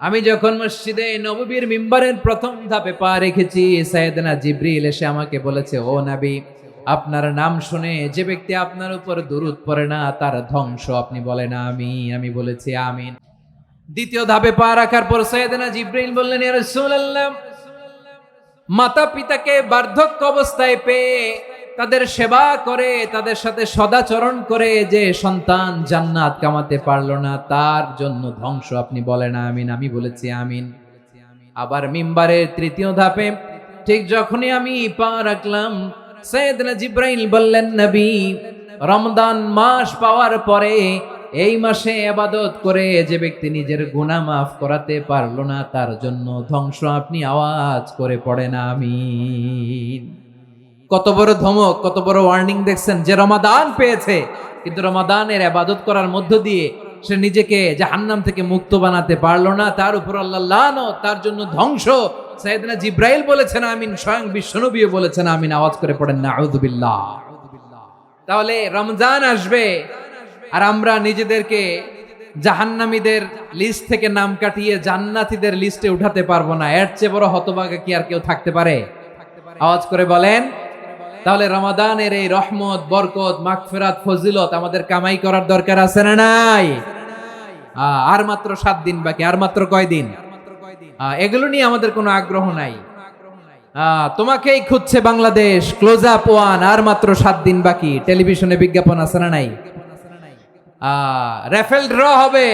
আমি যখন মসজিদে নববীর মিম্বারের প্রথম ধাপে পা রেখেছি, সাইয়েদনা জিবরিল এসে আমাকে বলেছে, ও নবী, আপনার নাম শুনে যে ব্যক্তি আপনার উপর দুরূদ পড়ে না তার ধ্বংস। আপনি বলেন আমিন। আমি বলেছি আমিন। দ্বিতীয় ধাপে পা রাখার পর সাইয়েদনা জিবরিল বললেন, ইয়া রাসূলুল্লাহ, মাতা পিতাকে বার্ধক্য অবস্থায় পেয়ে তাদের সেবা করে, তাদের সাথে সদাচরণ করে যে সন্তান জান্নাত কামাতে পারলো না, তার জন্য ধ্বংস। আপনি বলেন আমিন। আমি বলেছি আমিন। আবার মিম্বারের তৃতীয় ধাপে ঠিক যখনই আমি পা রাখলাম, সাইয়েদনা জিবরাইল বললেন, নবী, রমজান মাস পাওয়ার পরে এই মাসে ইবাদত করে যে ব্যক্তি নিজের গুনাহ মাফ করাতে পারলো না, তার জন্য ধ্বংস। আপনি আওয়াজ করে পড়েন আমিন। কত বড় ধমক, কত বড় ওয়ার্নিং দেখছেন। যে রমাদান পেয়েছে, কিন্তু রমাদানের ইবাদত করার মধ্য দিয়ে সে নিজেকে জাহান্নাম থেকে মুক্ত বানাতে পারলো না, তার উপর আল্লাহ লানত, তার জন্য ধ্বংস। সাইয়েদনা জিবরাইল বলেছেন আমিন, স্বয়ং বিশ্বনবীও বলেছেন আমিন। আওয়াজ করে পড়েন নাউযুবিল্লাহ। তাহলে রমজান আসবে আর আমরা নিজেদেরকে জাহান্নামীদের লিস্ট থেকে নাম কাটিয়ে জান্নাতীদের লিস্টে উঠাতে পারবো না। এর চেয়ে বড় হতভাগা কি আর কেউ থাকতে পারে? আওয়াজ করে বলেন। তাহলে রমাদানের এই রহমত, বরকত, মাগফিরাত, ফজিলত আমাদের কামাই করার দরকার আছে না নাই? আর মাত্র 7 দিন বাকি। আর মাত্র কয় দিন? এগুলো নিয়ে আমাদের কোনো আগ্রহ নাই। তোমাকেই খুঁজছে বাংলাদেশ, ক্লোজ আপ ওয়ান, আর মাত্র 7 দিন বাকি। টেলিভিশনে বিজ্ঞাপন আছে না নাই? রেফেল ড্র হবে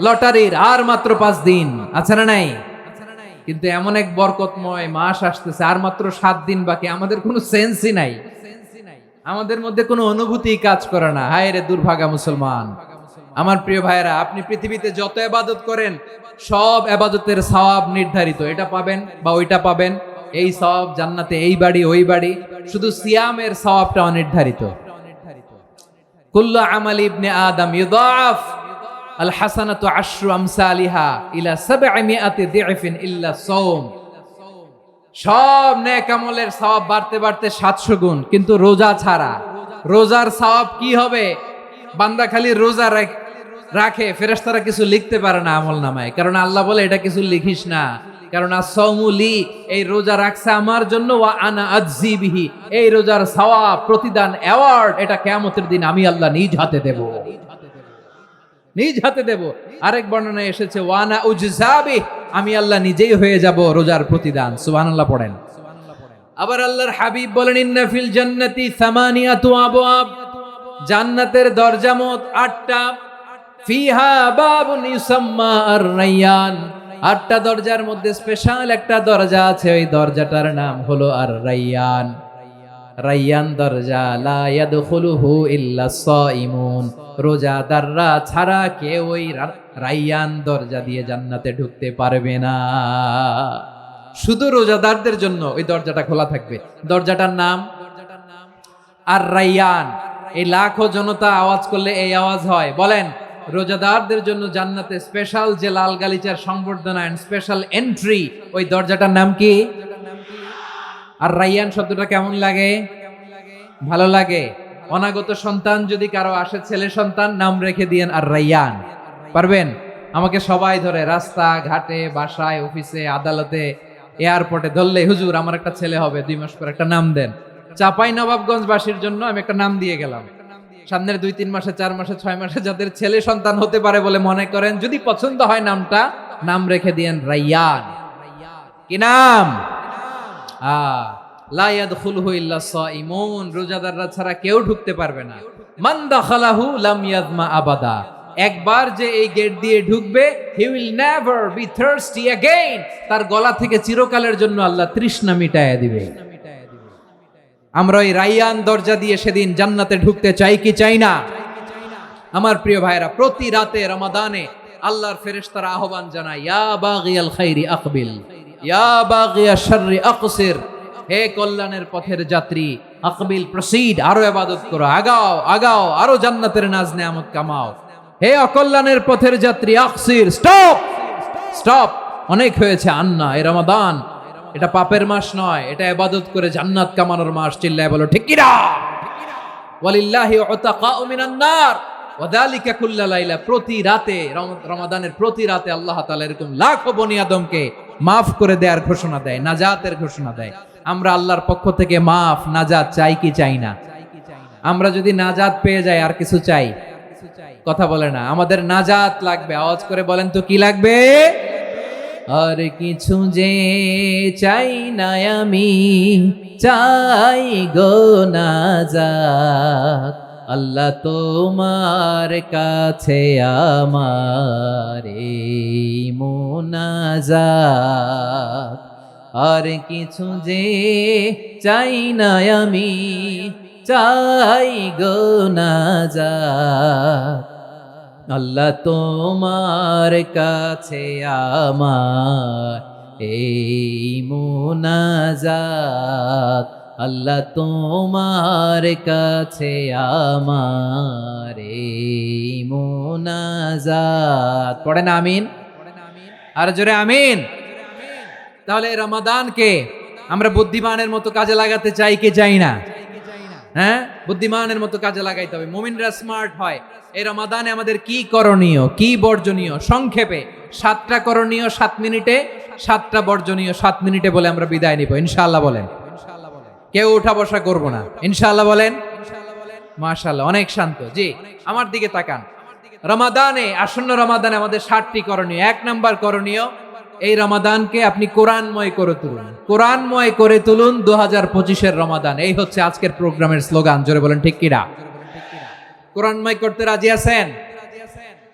লটারির, আর মাত্র 5 দিন, আছে না নাই? কিন্তু এমন এক বরকতময় মাস আসতেছে, আর মাত্র 7 দিন বাকি। আমাদের কোনো সেন্সই নাই, আমাদের মধ্যে কোনো অনুভূতি কাজ করে না। হায় রে দুর্ভাগা মুসলমান। আমার প্রিয় ভাইরা, আপনি পৃথিবীতে যত ইবাদত করেন, সব ইবাদতের সওয়াব নির্ধারিত। এটা পাবেন বা ওইটা পাবেন, এই সওয়াব জান্নাতে, এই বাড়ি ওই বাড়ি। শুধু সিয়ামের সওয়াবটা অনির্ধারিত। কুল্লু আমালি ইবনে আদম ইউদাফ আল হাসানাতু আশরু আমসালিহা ইলা 700 দি'ফিন ইল্লা সাওম। সব নেক আমলের সওয়াব বাড়তে বাড়তে 700 গুণ, কিন্তু রোজা ছাড়া। রোজার সওয়াব কি হবে? বান্দা খালি রোজা রাখে, ফেরেশতারা কিছু লিখতে পারে না আমল নামায়, কারণ আল্লাহ বলে এটা কিছু লিখিস না, কারণ আস-সাওমু লি, এই রোজা রাখছে আমার জন্য, ওয়া আনা আজজি বিহি, এই রোজার সওয়াব, প্রতিদান, অ্যাওয়ার্ড, এটা কিয়ামতের দিন আমি আল্লাহ নিজ হাতে দেব, নিজ হাতে দেব। আরেক বর্ণনায় এসেছে ওয়ানা উজজাবি, আমি আল্লাহ নিজেই হয়ে যাব রোজার প্রতিদান। সুবহানাল্লাহ পড়েন। আবার আল্লাহর হাবিব বলেন, ইন্না ফিল জান্নাতি 8 আবওয়াব, জান্নাতের দরজা মোট 8টা। ফিহা বাবুন ইউসাম্মা আর-রায়্যান, 8টা দরজার মধ্যে স্পেশাল একটা দরজা আছে, ওই দরজাটার নাম হলো আর-রায়্যান। রায়্যান দরজা, লা ইয়াদখুলুহু ইল্লা সাইমুন, রোজাদাররা ছাড়া কেউ ওই রায়্যান দরজা দিয়ে জান্নাতে ঢুকতে পারবে না। শুধু রোজাদারদের জন্য ওই দরজাটা খোলা থাকবে। দরজাটার নাম আর-রায়্যান। এই লাখো জনতা আওয়াজ করলে এই আওয়াজ হয়। বলেন, রোজাদারদের জন্য জান্নাতে স্পেশাল যে লাল গালিচার সংবর্ধনা এন্ড স্পেশাল এন্ট্রি, ওই দরজাটার নাম কি? আর রায়্যান শব্দটা কেমন লাগে? ভালো লাগে। অনাগত সন্তান যদি কারো আসে, ছেলে সন্তান, নাম রেখে দিয়েন আর রায়্যান। পারবেন? আমাকে সবাই ধরে রাস্তা ঘাটে, বাসায়, অফিসে, আদালতে, এয়ারপোর্টে ধরলে, হুজুর আমার একটা ছেলে হবে 2 মাস পর, একটা নাম দেন। চাপাই নবাবগঞ্জবাসীর জন্য আমি একটা নাম দিয়ে গেলাম। সামনের 2-3 মাসে, 4 মাসে, 6 মাসে যাদের ছেলে সন্তান হতে পারে বলে মনে করেন, যদি পছন্দ হয় নামটা, নাম রেখে দিয়েন রায়্যান। কি নাম? লা ইয়াদখুলুহু ইল্লা সাইমুন, রোজাদাররা ছাড়া কেউ ঢুকতে পারবে না। মান দাখালাহু লাম ইয়াযমা আবাদা, একবার যে এই গেট দিয়ে ঢুকবে, he will never be thirsty again, তার গলা থেকে চিরকালের জন্য আল্লাহ তৃষ্ণা মিটায়া দিবে। আমরা ওই রাইয়ান দরজা দিয়ে সেদিন জান্নাতে ঢুকতে চাই কি চাই না? আমার প্রিয় ভাইরা, প্রতি রাতে রমাদানে আল্লাহর ফেরেশতারা আহ্বান জানায়, ইয়া বাগিয়াল খাইরি আকবিল, ইয়া বাগিয়াশ শাররি আকসির, হে কল্যাণের পথের যাত্রী, আকবিল প্রসিড, আরো ইবাদত করো, আগাও আগাও, আরো জান্নাতের নাজ নেয়ামত কামাও। হে অকল্যাণের পথের যাত্রী, আকসির, স্টপ স্টপ, অনেক হয়েছে, আন্না, এই রমাদান এটা পাপের মাস নয়, এটা ইবাদত করে জান্নাত কামানোর মাস। চিল্লায় বলো ঠিক কি না? ওয়ালিল্লাহি উতাকাউ মিনান নার ওয়াদালিকা কুল্লা লাইলা, প্রতি রাতে, রমাদানের প্রতি রাতে আল্লাহ তাআলা এরকম লাখো বনি আদমকে মাফ করে দেওয়ার ঘোষণা দেয়, নাজাতের ঘোষণা দেয়। আমরা আল্লাহর পক্ষ থেকে মাফ, নাজাত চাই কি চাই না? আমরা যদি নাজাত পেয়ে যাই আর কিছু চাই? কথা বলে না, আমাদের নাজাত লাগবে। আওয়াজ করে বলেন তো কি লাগবে? আর কিছু যে চাই না আমি, চাই গো নাজাত, আল্লাহ তোমার কাছে আমার এই মুনাজাত। আর কিছু যে চাই না আমি, চাই গো নাজাত, আল্লাহ তোমার কাছে আমার এই মুনাজাত, আল্লাহ তোমার কাছে আমার এই মুনাজাত। পড়েন আমিন, আর জোরে আমিন। তাহলে রমাদানকে আমরা বুদ্ধিমানের মতো কাজে লাগাতে চাই কি চাই না? হ্যাঁ, বুদ্ধিমানের মতো কাজে লাগাইতে হবে। মুমিনরা স্মার্ট হয়। এই রমাদানে আমাদের কি করণীয়, কি বর্জনীয়, সংক্ষেপে 7টা করণীয় 7 মিনিটে, 7টা বর্জনীয় 7 মিনিটে বলে আমরা বিদায় নিব ইনশাআল্লাহ। বলেন, কেউ উঠা বসা করব না ইনশাআল্লাহ। বলেন মাশাআল্লাহ, অনেক শান্ত। জি, আমার দিকে তাকান। রমাদানে, আসন্ন রমাদানে আমাদের 7টি করণীয়। 1 নাম্বার করণীয়, এই রমাদানকে আপনি কোরআনময় করে তুলুন। কোরআনময় করে তুলুন 2025-এর রমাদান। এই হচ্ছে আজকের প্রোগ্রামের স্লোগান। জোরে বলেন ঠিক কি না? কোরআনময় করতে রাজি আছেন?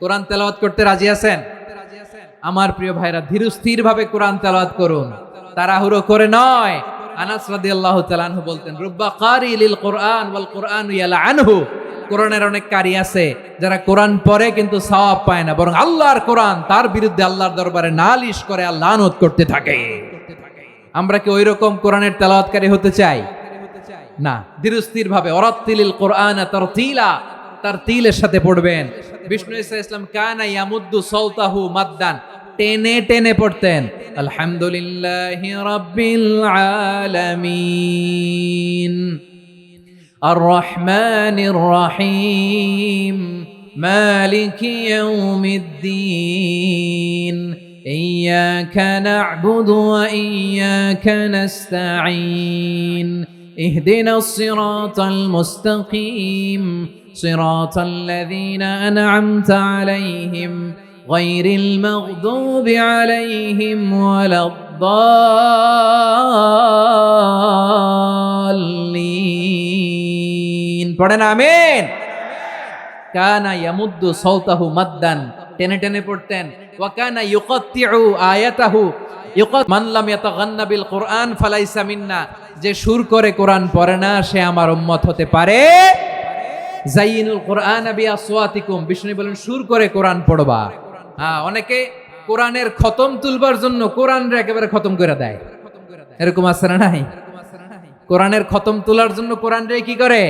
কোরআন তেলাওয়াত করতে রাজি আছেন? আমার প্রিয় ভাইরা, ধীরস্থির ভাবে কোরআন তেলাওয়াত করুন, তাড়াহুড়ো করে নয়। আনাস রাদিয়াল্লাহু তাআলা আনহু বলতেন, রুব্বা কারি লিল কোরআন ওয়াল কোরআনু ইয়ালআনহু, কোরআনের অনেক কারি আছে যারা কোরআন পড়ে কিন্তু সওয়াব পায় না, বরং আল্লাহর কোরআন তার বিরুদ্ধে আল্লাহর দরবারে নালিশ করে আর লানত করতে থাকে। আমরা কি ওইরকম কোরআনের তেলাওয়াতকারী হতে চাই? না। ধীরস্থির ভাবে, ওয়ারাত্তিলিল কোরআনা তারতিলা, তারতিলের সাথে পড়বেন। বিষ্ণু ঈসা ইসলাম কানা ইয়ামুদ্দু সাওতাহু মাদ্দান, টেনে টেনে পড়তেন। আলহামদুলিল্লাহি রাব্বিল আলামিন আর রহমানির রহিম মালিকি ইয়াউমিদ্দিন ইয়্যাকা না'বুদু ওয়া ইয়্যাকা নাস্তাঈন ইহদিনাস সিরাতাল মুস্তাকিম সিরাতাল লাযীনা আন'আমতা আলাইহিম গায়রিল মাগদুবি আলাইহিম ওয়ালাদ-দাল্লিন। পড়েন আমিন। কানা ইয়ামুদ্দু সাওতাহু মাদ্দান, টেনে টেনে পড়তেন। ওয়া কানা ইউকাত্তিউ আয়াতাহু, মান লাম ইয়াতাগান্না বিল কোরআন ফালাইসা মিন্না, যে সুর করে কোরআন পড়ে না সে আমার উম্মত হতে পারে। যায়িনুল কোরআন বিআসওয়াতিকুম, বিষ্ণু বলেন সুর করে কোরআন পড়বা। হ্যাঁ, অনেকে কোরআনের খতম তুলবার জন্য কোরআনরে একেবারে খতম করে দেয়, এরকম আছে না নাই? কোরআনের খতম তোলার জন্য কোরআনরে কি করে?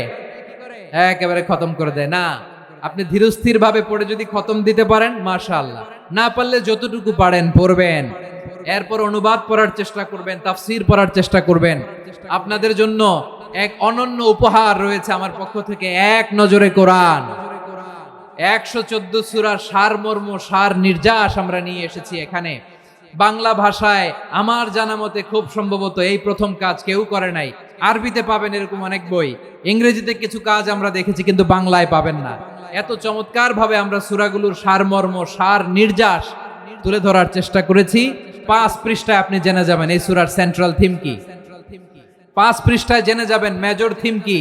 একেবারে খতম করে দেয়। না, আপনি ধীরস্থির ভাবে পড়ে যদি খতম দিতে পারেন মাশাআল্লাহ, না পারলে যতটুকু পারেন পড়বেন, এরপর অনুবাদ পড়ার চেষ্টা করবেন, তাফসীর পড়ার চেষ্টা করবেন। আপনাদের জন্য এক অনন্য উপহার রয়েছে আমার পক্ষ থেকে, এক নজরে কোরআন। 114 সূরার সারমর্ম, সার নির্যাস আমরা নিয়ে এসেছি এখানে। বাংলা ভাষায় আমার জানা মতে খুব সম্ভবত এই প্রথম কাজ, কেউ করে নাই। আরবিতে পাবেন এরকম অনেক বই, ইংরেজিতে কিছু কাজ আমরা দেখেছি, কিন্তু বাংলায় পাবেন না। এত চমৎকার ভাবে আমরা সূরাগুলোর সারমর্ম, সার নির্যাস তুলে ধরার চেষ্টা করেছি। 5 পৃষ্ঠায় আপনি জেনে যাবেন এই সূরার সেন্ট্রাল থিম কি। 5 পৃষ্ঠায় জেনে যাবেন মেজর থিম কি,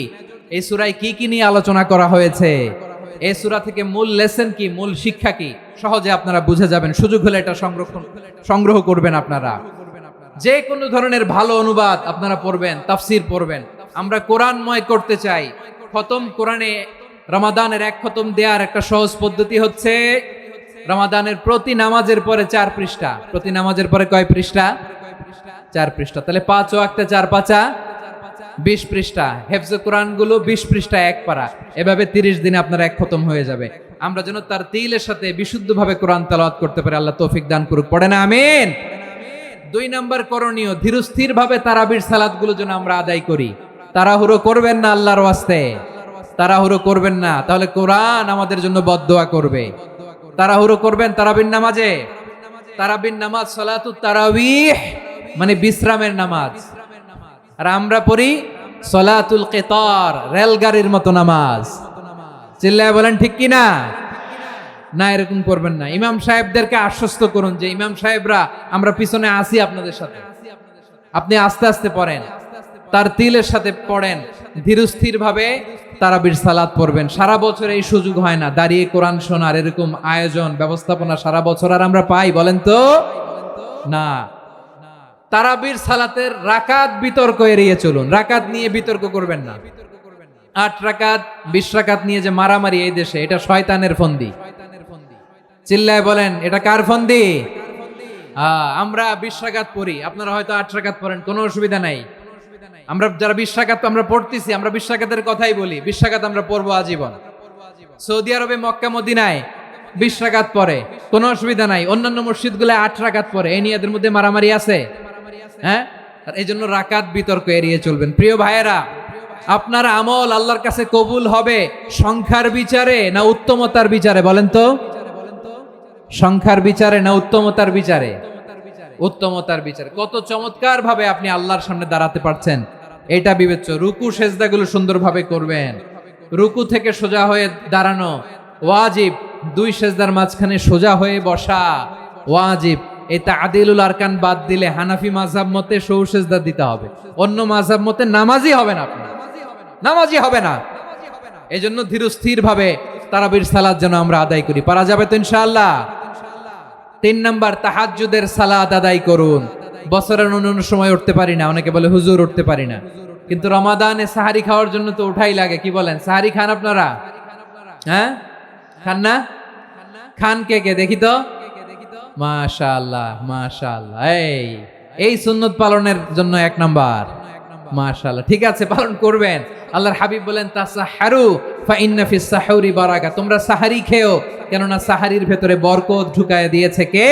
এই সূরায় কি কি নিয়ে আলোচনা করা হয়েছে, এই সূরা থেকে মূল লেসন কি, মূল শিক্ষা কি, সহজে আপনারা বুঝে যাবেন। সুযোগ হলে এটা সংগ্রহ করবেন। আপনারা যে কোনো ধরনের ভালো অনুবাদ আপনারা পড়বেন, তাফসির পড়বেন। আমরা কোরআনময় করতে চাই। খতম কোরআনে রমাদানের 1 খতম দেওয়ার একটা সহজ পদ্ধতি হচ্ছে রমাদানের প্রতি নামাজের পরে 4 পৃষ্ঠা। প্রতি নামাজের পরে কয় পৃষ্ঠা? 4 পৃষ্ঠা। তাহলে 5 ওয়াক্তে 4 পাঁচা 20 পৃষ্ঠা। হেফজে কোরআন গুলো 20 পৃষ্ঠা 1 পারা। এভাবে 30 দিনে আপনার 1 খতম হয়ে যাবে। আমরা যেন তার তিলের সাথে বিশুদ্ধভাবে কোরআন তেলাওয়াত করতে পারি। আল্লাহ তৌফিক দান করুক। পড়ে না আমিন। 2 নাম্বার করণীয়, ধীরস্থির ভাবে তারাবির সালাতগুলো যেন আমরা আদায় করি। তাড়াহুড়ো করবেন না, আল্লাহর ওয়াস্তে তাড়াহুড়ো করবেন না, তাহলে কোরআন আমাদের জন্য বদদোয়া করবে। তাড়াহুড়ো করবেন তারাবির নামাজে। তারাবির নামাজ সালাতুত তারাবিহ মানে বিশ্রামের নামাজ। আর আমরা পড়ি সালাতুল কিতার, রেলগাড়ির মতো নামাজ। চিল্লায় বলেন ঠিক কি না? না, এরকম করবেন না। ইমাম সাহেবদেরকে আশ্বস্ত করুন যে ইমাম সাহেবরা আমরা পিছনে আসি আপনাদের সাথে, আপনি আস্তে আস্তে পড়েন, তার তিলের সাথে পড়েন, ধীরস্থির ভাবে তারাবির সালাত পড়বেন। সারা বছর এই সুযোগ হয় না দাঁড়িয়ে কোরআন শোনার, এরকম আয়োজন ব্যবস্থাপনা সারা বছর আর আমরা পাই বলেন তো না। তারাবির সালাতের রাকাত বিতর্ক এড়িয়ে চলুন। রাকাত নিয়ে বিতর্ক করবেন না। 8 রাকাত 20 রাকাত নিয়ে যে মারামারি এই দেশে, এটা শয়তানের ফন্দি। চিল্লায় বলেন এটা কার ফন্দি? আমরা 20 রাকাত পড়ি, আপনারা হয়তো 8 রাকাত পড়েন, কোনো অসুবিধা নাই। আমরা যারা 20 রাকাত আমরা পড়তেছি, আমরা 20 রাকাতের কথাই বলি। 20 রাকাত আমরা পড়বো আজীবন। সৌদি আরবে মক্কা মদিনায় 20 রাকাত পড়ে, কোনো অসুবিধা নাই। অন্যান্য মসজিদগুলো 8 রাকাত পড়ে। এই নিয়ে এদের মধ্যে মারামারি আছে? হ্যাঁ, এই জন্য রাকাত বিতর্ক এড়িয়ে চলবেন। প্রিয় ভাইয়েরা, আপনার আমল আল্লাহর কাছে কবুল হবে সংখ্যার বিচারে না উত্তমতার বিচারে? বলেন তো, সংখ্যার বিচারে না উত্তমতার বিচারে? উত্তমতার বিচারে। কত চমৎকার ভাবে আপনি আল্লাহর সামনে দাঁড়াতে পারছেন এটা বিবেচ্য। রুকু সেজদাগুলো সুন্দরভাবে করবেন। রুকু থেকে সোজা হয়ে দাঁড়ানো ওয়াজিব। 2 সেজদার মাঝখানে সোজা হয়ে বসা ওয়াজিব। এই তা'দিলুল আরকান বাদ দিলে হানাফি মাযহাব মতে সৌ সেজদা দিতে হবে। অন্য মাযহাব মতে নামাজই হবে না, আপনি নামাজই হবে না। এজন্য ধীরস্থির ভাবে তারাবির সালাত যেন আমরা আদায় করি। পারা যাবে তো ইনশাআল্লাহ? 3 নাম্বার, তাহাজ্জুদের সালাত আদায় করুন। বছরের অন্য সময় উঠতে পারি না, অনেকে বলে হুজুর উঠতে পারি না, কিন্তু রমাদানে সাহারি খাওয়ার জন্য তো উঠাই লাগে। কি বলেন, সাহারি খান আপনারা? হ্যাঁ, খান না? খান কে কে দেখি তো? মাশাআল্লাহ মাশাআল্লাহ। এই সুন্নত পালনের জন্য 1 নাম্বার। মাশাআল্লাহ, ঠিক আছে, পালন করবেন। আল্লাহর হাবিব বলেন তাসাহহারু ফা ইন্না ফিস সাহুরি বারাকা, তোমরা সাহারি খেও, কেননা সাহারির ভেতরে বরকত ঢুকায় দিয়েছে কে?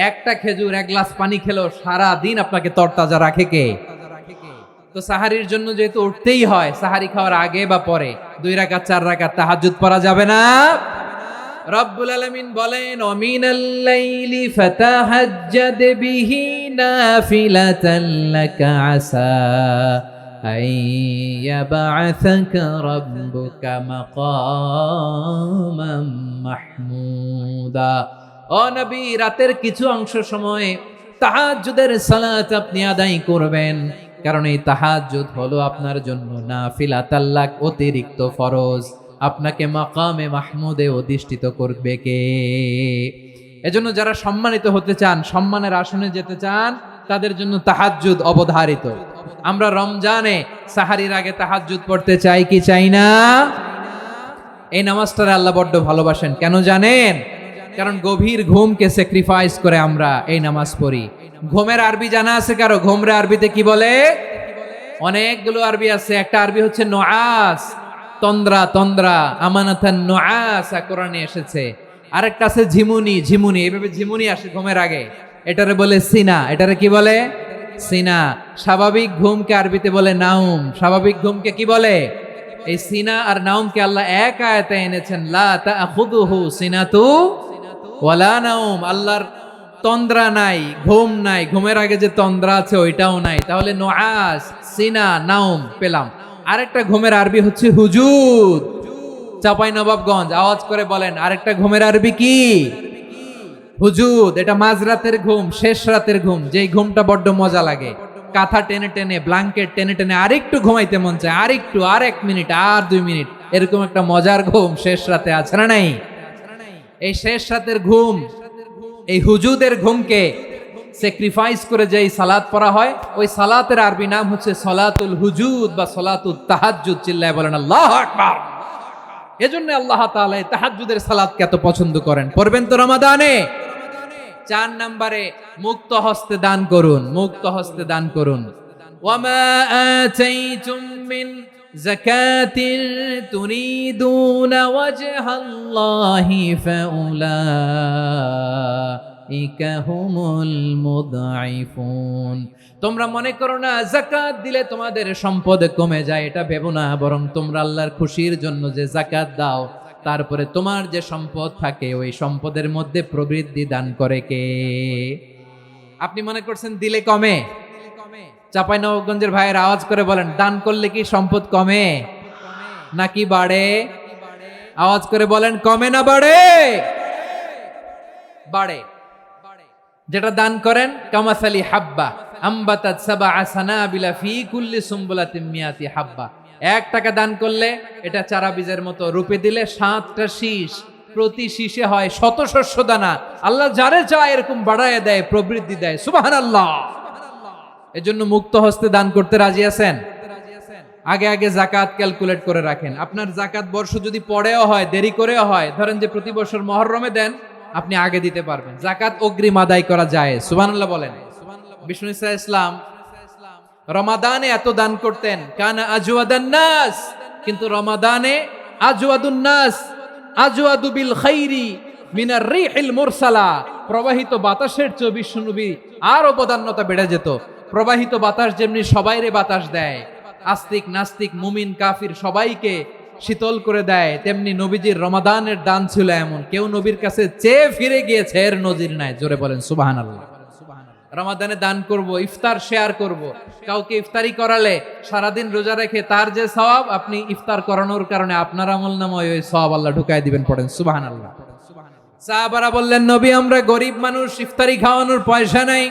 একটা খেজুর 1 গ্লাস পানি খেলো সারা দিন আপনাকে তরতাজা রাখে কে? তো সাহারির জন্য যেহেতু উঠতেই হয়, সাহারি খাওয়ার আগে বা পরে 2 রাকাত 4 রাকাত তাহাজ্জুদ পড়া যাবে না? রব্বুল আলামিন বলেন ওয়ামিনাল লাইলি ফাতাহাজ্জাদ বিহি নাফিলাতান লাকা আসা আইয়াবআসাকা রাব্বুকা মাকামান মাহমুদা। ও নবী, রাতের কিছু অংশ সময় তাহাজ্জুদের সালাত আপনি আদায় করবেন, কারণ এই তাহাজ্জুদ হলো আপনার জন্য নাফিলাতাল লাক, অতিরিক্ত ফরজ। আপনাকে মাকামে মাহমুদে অধিষ্ঠিত করবে কে? এজন্য যারা সম্মানিত হতে চান, সম্মানের আসনে যেতে চান, তাদের জন্য তাহাজ্জুদ অবধারিত। আমরা রমজানে সাহারির আগে তাহাজ্জুদ পড়তে চাই কি চাই না? এই নামাজটারে আল্লাহ বড্ড ভালোবাসেন। কেন জানেন? কারণ গভীর ঘুমকে স্যাক্রিফাইস করে আমরা এই নামাজ পড়ি। ঘুমের আরবি জানা আছে কারো? ঘুমরে আরবিতে কি বলে? অনেকগুলো আরবি আছে। একটা আরবি হচ্ছে নুআস, তন্দ্রা, তন্দ্রা, আমানাতান নুআসা কোরআনে এসেছে। আরেকটা আছে ঝিমুনি, ঝিমুনি, এইভাবে ঝিমুনি আসে ঘুমের আগে, এটারে বলে সিনা। এটারে কি বলে? সিনা। স্বাভাবিক ঘুমকে আরবিতে বলে নাউম। স্বাভাবিক ঘুমকে কি বলে? এই সিনা আর নাউমকে আল্লাহ এক আয়াতে এনেছেন, লা তাখুযুহু সিনাতু ওয়ালা নাউম। আল্লাহর তন্দ্রা নাই, ঘুম নাই, ঘুমের আগে যে তন্দ্রা আছে ওইটাও নাই। তাহলে নুআস, সিনা, নাউম পেলাম। আরেকটা ঘুমের আরবি হচ্ছে হুজুদ। চাঁপাইনবাবগঞ্জ আওয়াজ করে বলেন, আরেকটা ঘুমের আরবি কি? হুজুদ। এটা মাঝরাতের ঘুম, শেষ রাতের ঘুম, যেই ঘুমটা বড্ড মজা লাগে। কাঁথা টেনে টেনে, ব্ল্যাঙ্কেট টেনে টেনে আরেকটু ঘুমাইতে মন চায়, আরেকটু, আর 1 মিনিট, আর 2 মিনিট, এরকম একটা মজার ঘুম শেষ রাতে আছে না নাই? এই শেষ রাতের ঘুম, এই হুজুদের ঘুমকে স্যাক্রিফাইস করে যেই সালাত পড়া হয়, ওই সালাতের আরবি নাম হচ্ছে সলাতুল হুজুদ বা সলাতুত তাহাজ্জুদ। চিল্লায় বলেন আল্লাহু আকবার। এজন্য আল্লাহ তাআলা এই তাহাজ্জুদের সালাতকে এত পছন্দ করেন। পড়বেন তো রমাদানে। 4 নম্বরে মুক্ত হস্তে দান করুন, মুক্ত হস্তে দান করুন। ওয়ামা আতাইতুম মিন যাকাতিন তুরিদুনা ওয়াজহাল্লাহি ফাউলাইকা হুমুল মুদঈফুন। তোমরা মনে করো না যাকাত দিলে তোমাদের সম্পদ কমে যায়, এটা ভেবো না, বরং তোমরা আল্লাহর খুশির জন্য যে যাকাত দাও, তারপরে তোমার যে সম্পদ থাকে ওই সম্পদের মধ্যে প্রবৃদ্ধি দান করে কে? আপনি মনে করছেন দিলে কমে? চাঁপাইনবাবগঞ্জের ভাইয়ের আওয়াজ করে বলেন, দান করলে কি সম্পদ কমে নাকি বাড়ে? আওয়াজ করে বলেন, কমে না বাড়ে? বাড়ে। যেটা দান করেন, কামাসালি হাব্বা আম্বাতাত সাবআ সানাবিলা ফি কুল্লি সুমবুলাতিন মিয়াতি হাব্বা। 1 টাকা দান করলে এটা চারা বীজের মতো, রূপে দিলে 7টা শীষ, প্রতি শীষে হয় 100 শস্য দানা। আল্লাহ যারে চায় এরকম বাড়ায় দেয়, প্রবৃদ্ধি দেয়। সুবহানাল্লাহ। এজন্য মুক্ত হস্তে দান করতে রাজি আছেন? আগে আগে যাকাত ক্যালকুলেট করে রাখেন। আপনার যাকাত বর্ষ যদি পরেও হয়, দেরি করেও হয়, ধরেন যে প্রতি বছর মুহররমে দেন, আপনি আগে দিতে পারবেন। যাকাত অগ্রিম আদায় করা যায়। সুবহানাল্লাহ বলেন। বিষ্ণু ইসা ইসলাম রমাদানে এত দান করতেন, কানা আজওয়াদান নাস, কিন্তু রমাদানে আজওয়াদুন নাস আজওয়াদু বিল খাইরি মিনার রিহিল মুরসালা। প্রবাহিত বাতাসের চেয়ে বিশ্বনবী আরো বদান্যতা বেড়ে যেত। প্রবাহিত বাতাস যেমনি সবাইরে বাতাস দেয়, আস্তিক নাস্তিক মুমিন কাফির সবাইকে শীতল করে দেয়, তেমনি নবীজির রমাদানের দান ছিল এমন, কেউ নবীর কাছে চেয়ে ফিরে গিয়েছে এর নজির নাই। জোরে বলেন সুবহানাল্লাহ। রমাদানে দান করব, ইফতার শেয়ার করব। কাউকে ইফতারি করালে সারাদিন রোজা রেখে তার যে সওয়াব, আপনি ইফতার করানোর কারণে আপনার আমলনামায় ওই সওয়াব আল্লাহ ঢুকায় দিবেন। পড়েন সুবহানাল্লাহ। সাহাবারা বললেন, নবী আমরা গরিব মানুষ, ইফতারি খাওয়ানোর পয়সা নাই।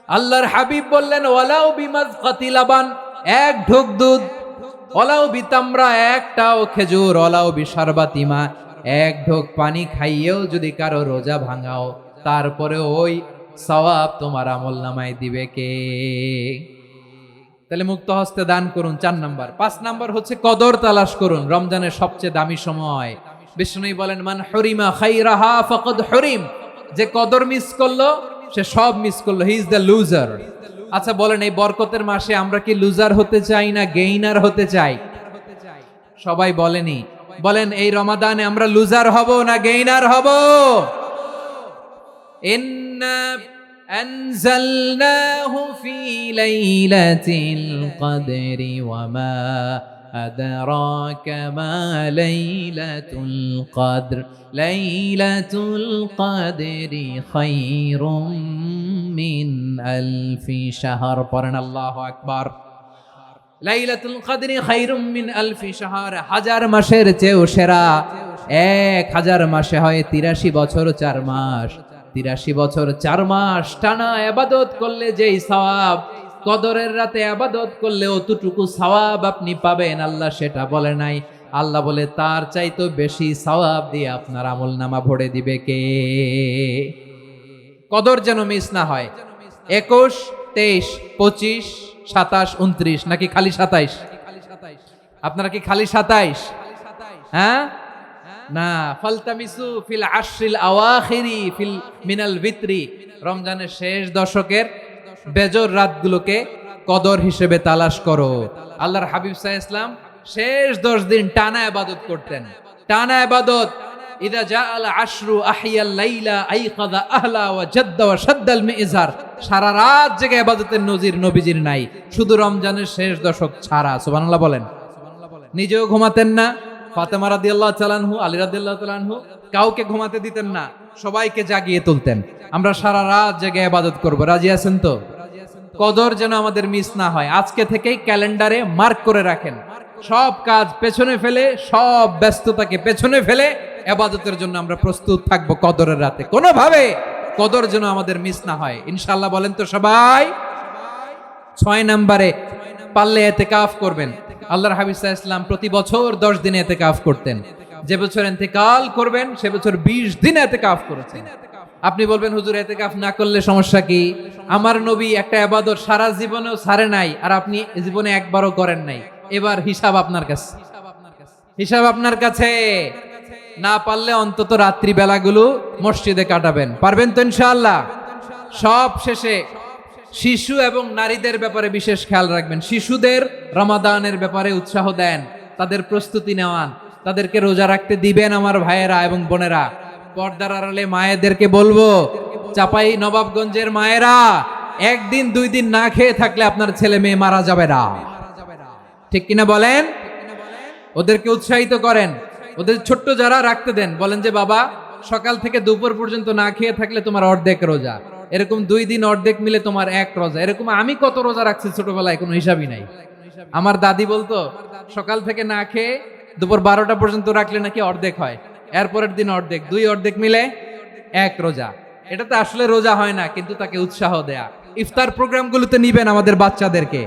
আল্লাহর হাবিব বললেন, ওয়ালাউ বিমাজকাতি লাবান, 1 ঢোক দুধ, ওয়ালাউ বিতামরা, 1টাও খেজুর, ওয়ালাউ বিশারবাতিমা, 1 ঢোক পানি খাইয়েও যদি কারো রোজা ভাঙাও, তারপরে ওই সওয়াব তোমার আমলনামায় দিবে কে? তাহলে মুক্ত হস্তে দান করুন 4 নাম্বার। 5 নাম্বার হচ্ছে কদর তালাশ করুন। রমজানের সবচেয়ে দামি সময়। বিষ্ণু বলেন, মান হুরিমা খাইরাহা ফাকাদ হুরিম, যে কদর মিস করলো সে সব মিস করলো, হি ইজ দ্য লুজার। আচ্ছা বলেন, এই বরকতের মাসে আমরা কি লুজার হতে চাই না গেইনার হতে চাই? সবাই বলেনি। বলেন, এই রমাদানে আমরা লুজার হব না গেইনার হব? ইন্না আনজালনাহু ফি লাইলাতিল কদরি ওয়া মা আদরাকা মা লাইলাতুল কদর লাইলাতুল কদরি খায়রুম মিন আলফি শাহর। পড়েন আল্লাহু আকবার। লাইলাতুল কদরি খায়রুম মিন আলফি শাহর, 1000 মাসের চেয়েও সেরা। 1000 মাসে হয় 83 বছর 4 মাস। 83 বছর 4 মাস টানা ইবাদত করলে যেই সওয়াব, কদরের রাতে ইবাদত করলে অতটুকু সওয়াব আপনি পাবেন, আল্লাহ সেটা বলে নাই। আল্লাহ বলে তার চাইতে বেশি সওয়াব দিয়ে আপনার আমলনামা ভরে দিবে কে? কদর যেন মিস না হয়। 21, 23, 25, 27, 29 নাকি খালি 27? আপনারা কি খালি 27? হ্যাঁ না, ফালতামিসু ফিল আশরিল আওয়াখিরি ফিল মিনাল ভিতরি, রমজানের শেষ দশকের বেজর রাতগুলোকে কদর হিসেবে তালাশ করো। আল্লাহর হাবিব সাল্লাল্লাহু আলাইহি ওয়াসাল্লাম শেষ 10 দিন টানা ইবাদত করতেন। টানা ইবাদত। ইদা জাআল আশরু আহিয়াল লাইলা আইকাযা আহলা ওয়া জাদ্দা ওয়া শাদ্দাল মিজার। সারা রাত জেগে ইবাদতের নজির নবীজির নাই, শুধু রমজানের শেষ দশক ছাড়া। সুবহানাল্লাহ বলেন। নিজেও ঘুমাতেন না। ফাতেমা রাদিয়াল্লাহু তাআলা আনহু, আলী রাদিয়াল্লাহু তাআলা আনহু কাউকে ঘুমাতে দিতেন না, সবাইকে জাগিয়ে তুলতেন। আমরা সারা রাত জেগে ইবাদত করব। রাজি আছেন তো? কদর যেন আমাদের মিস না হয়। আজকে থেকেই ক্যালেন্ডারে মার্ক করে রাখেন। সব কাজ পেছনে ফেলে, সব ব্যস্ততাকে পেছনে ফেলে ইবাদতের জন্য আমরা প্রস্তুত থাকবো কদরের রাতে। কোনোভাবে কদর যেন আমাদের মিস না হয়। ইনশাআল্লাহ বলেন তো সবাই? 6 নম্বরে পারলে এতেকাফ করবেন। আল্লাহর হাবিব সাল্লাল্লাহু আলাইহি ওয়াসাল্লাম প্রতি বছর 10 দিন এতেকাফ করতেন। যে বছর ইন্তেকাল করবেন সে বছর 20 দিন এতেকাফ করেছেন। আপনি বলবেন হুজুর এতেকাফ না করলে সমস্যা কি? আমার নবী একটা ইবাদত সারা জীবনেও ছাড়ে নাই, আর আপনি জীবনে একবারও করেন নাই। এবার হিসাব আপনার কাছে, হিসাব আপনার কাছে। না পারলে অন্তত রাত্রি বেলাগুলো মসজিদে কাটাবেন। পারবেন তো ইনশাআল্লাহ? সব শেষে শিশু এবং নারীদের ব্যাপারে বিশেষ খেয়াল রাখবেন। শিশুদের রমাদানের ব্যাপারে উৎসাহ দেন, তাদের প্রস্তুতি নেওয়ান, তাদেরকে রোজা রাখতে দিবেন। আমার ভাইয়েরা এবং বোনেরা, পর্দার আড়ালে মায়েদেরকে বলবো, চাপাই নবাবগঞ্জের মায়েরা, একদিন 2 দিন না খেয়ে থাকলে আপনার ছেলে মেয়ে মারা যাবে না। ঠিক কিনা বলেন? ওদেরকে উৎসাহিত করেন, ওদের ছোট্ট যারা রাখতে দেন, বলেন যে বাবা সকাল থেকে দুপুর পর্যন্ত না খেয়ে থাকলে তোমার অর্ধেক রোজা, এরকম 2 দিন অর্ধেক মিলে তোমার 1 রোজা। এরকম আমি কত রোজা রাখছি ছোটবেলায় কোনো হিসাবই নাই। আমার দাদি বলতো সকাল থেকে না খেয়ে দুপুর 12টা পর্যন্ত রাখলে নাকি অর্ধেক হয়, এরপরের দিন অর্ধেক, 2 অর্ধেক মিলে 1 রোজা। এটা তো আসলে রোজা হয় না, কিন্তু তাকে উৎসাহ দেয়া। ইফতার প্রোগ্রামগুলোতে নিবেন আমাদের বাচ্চাদেরকে,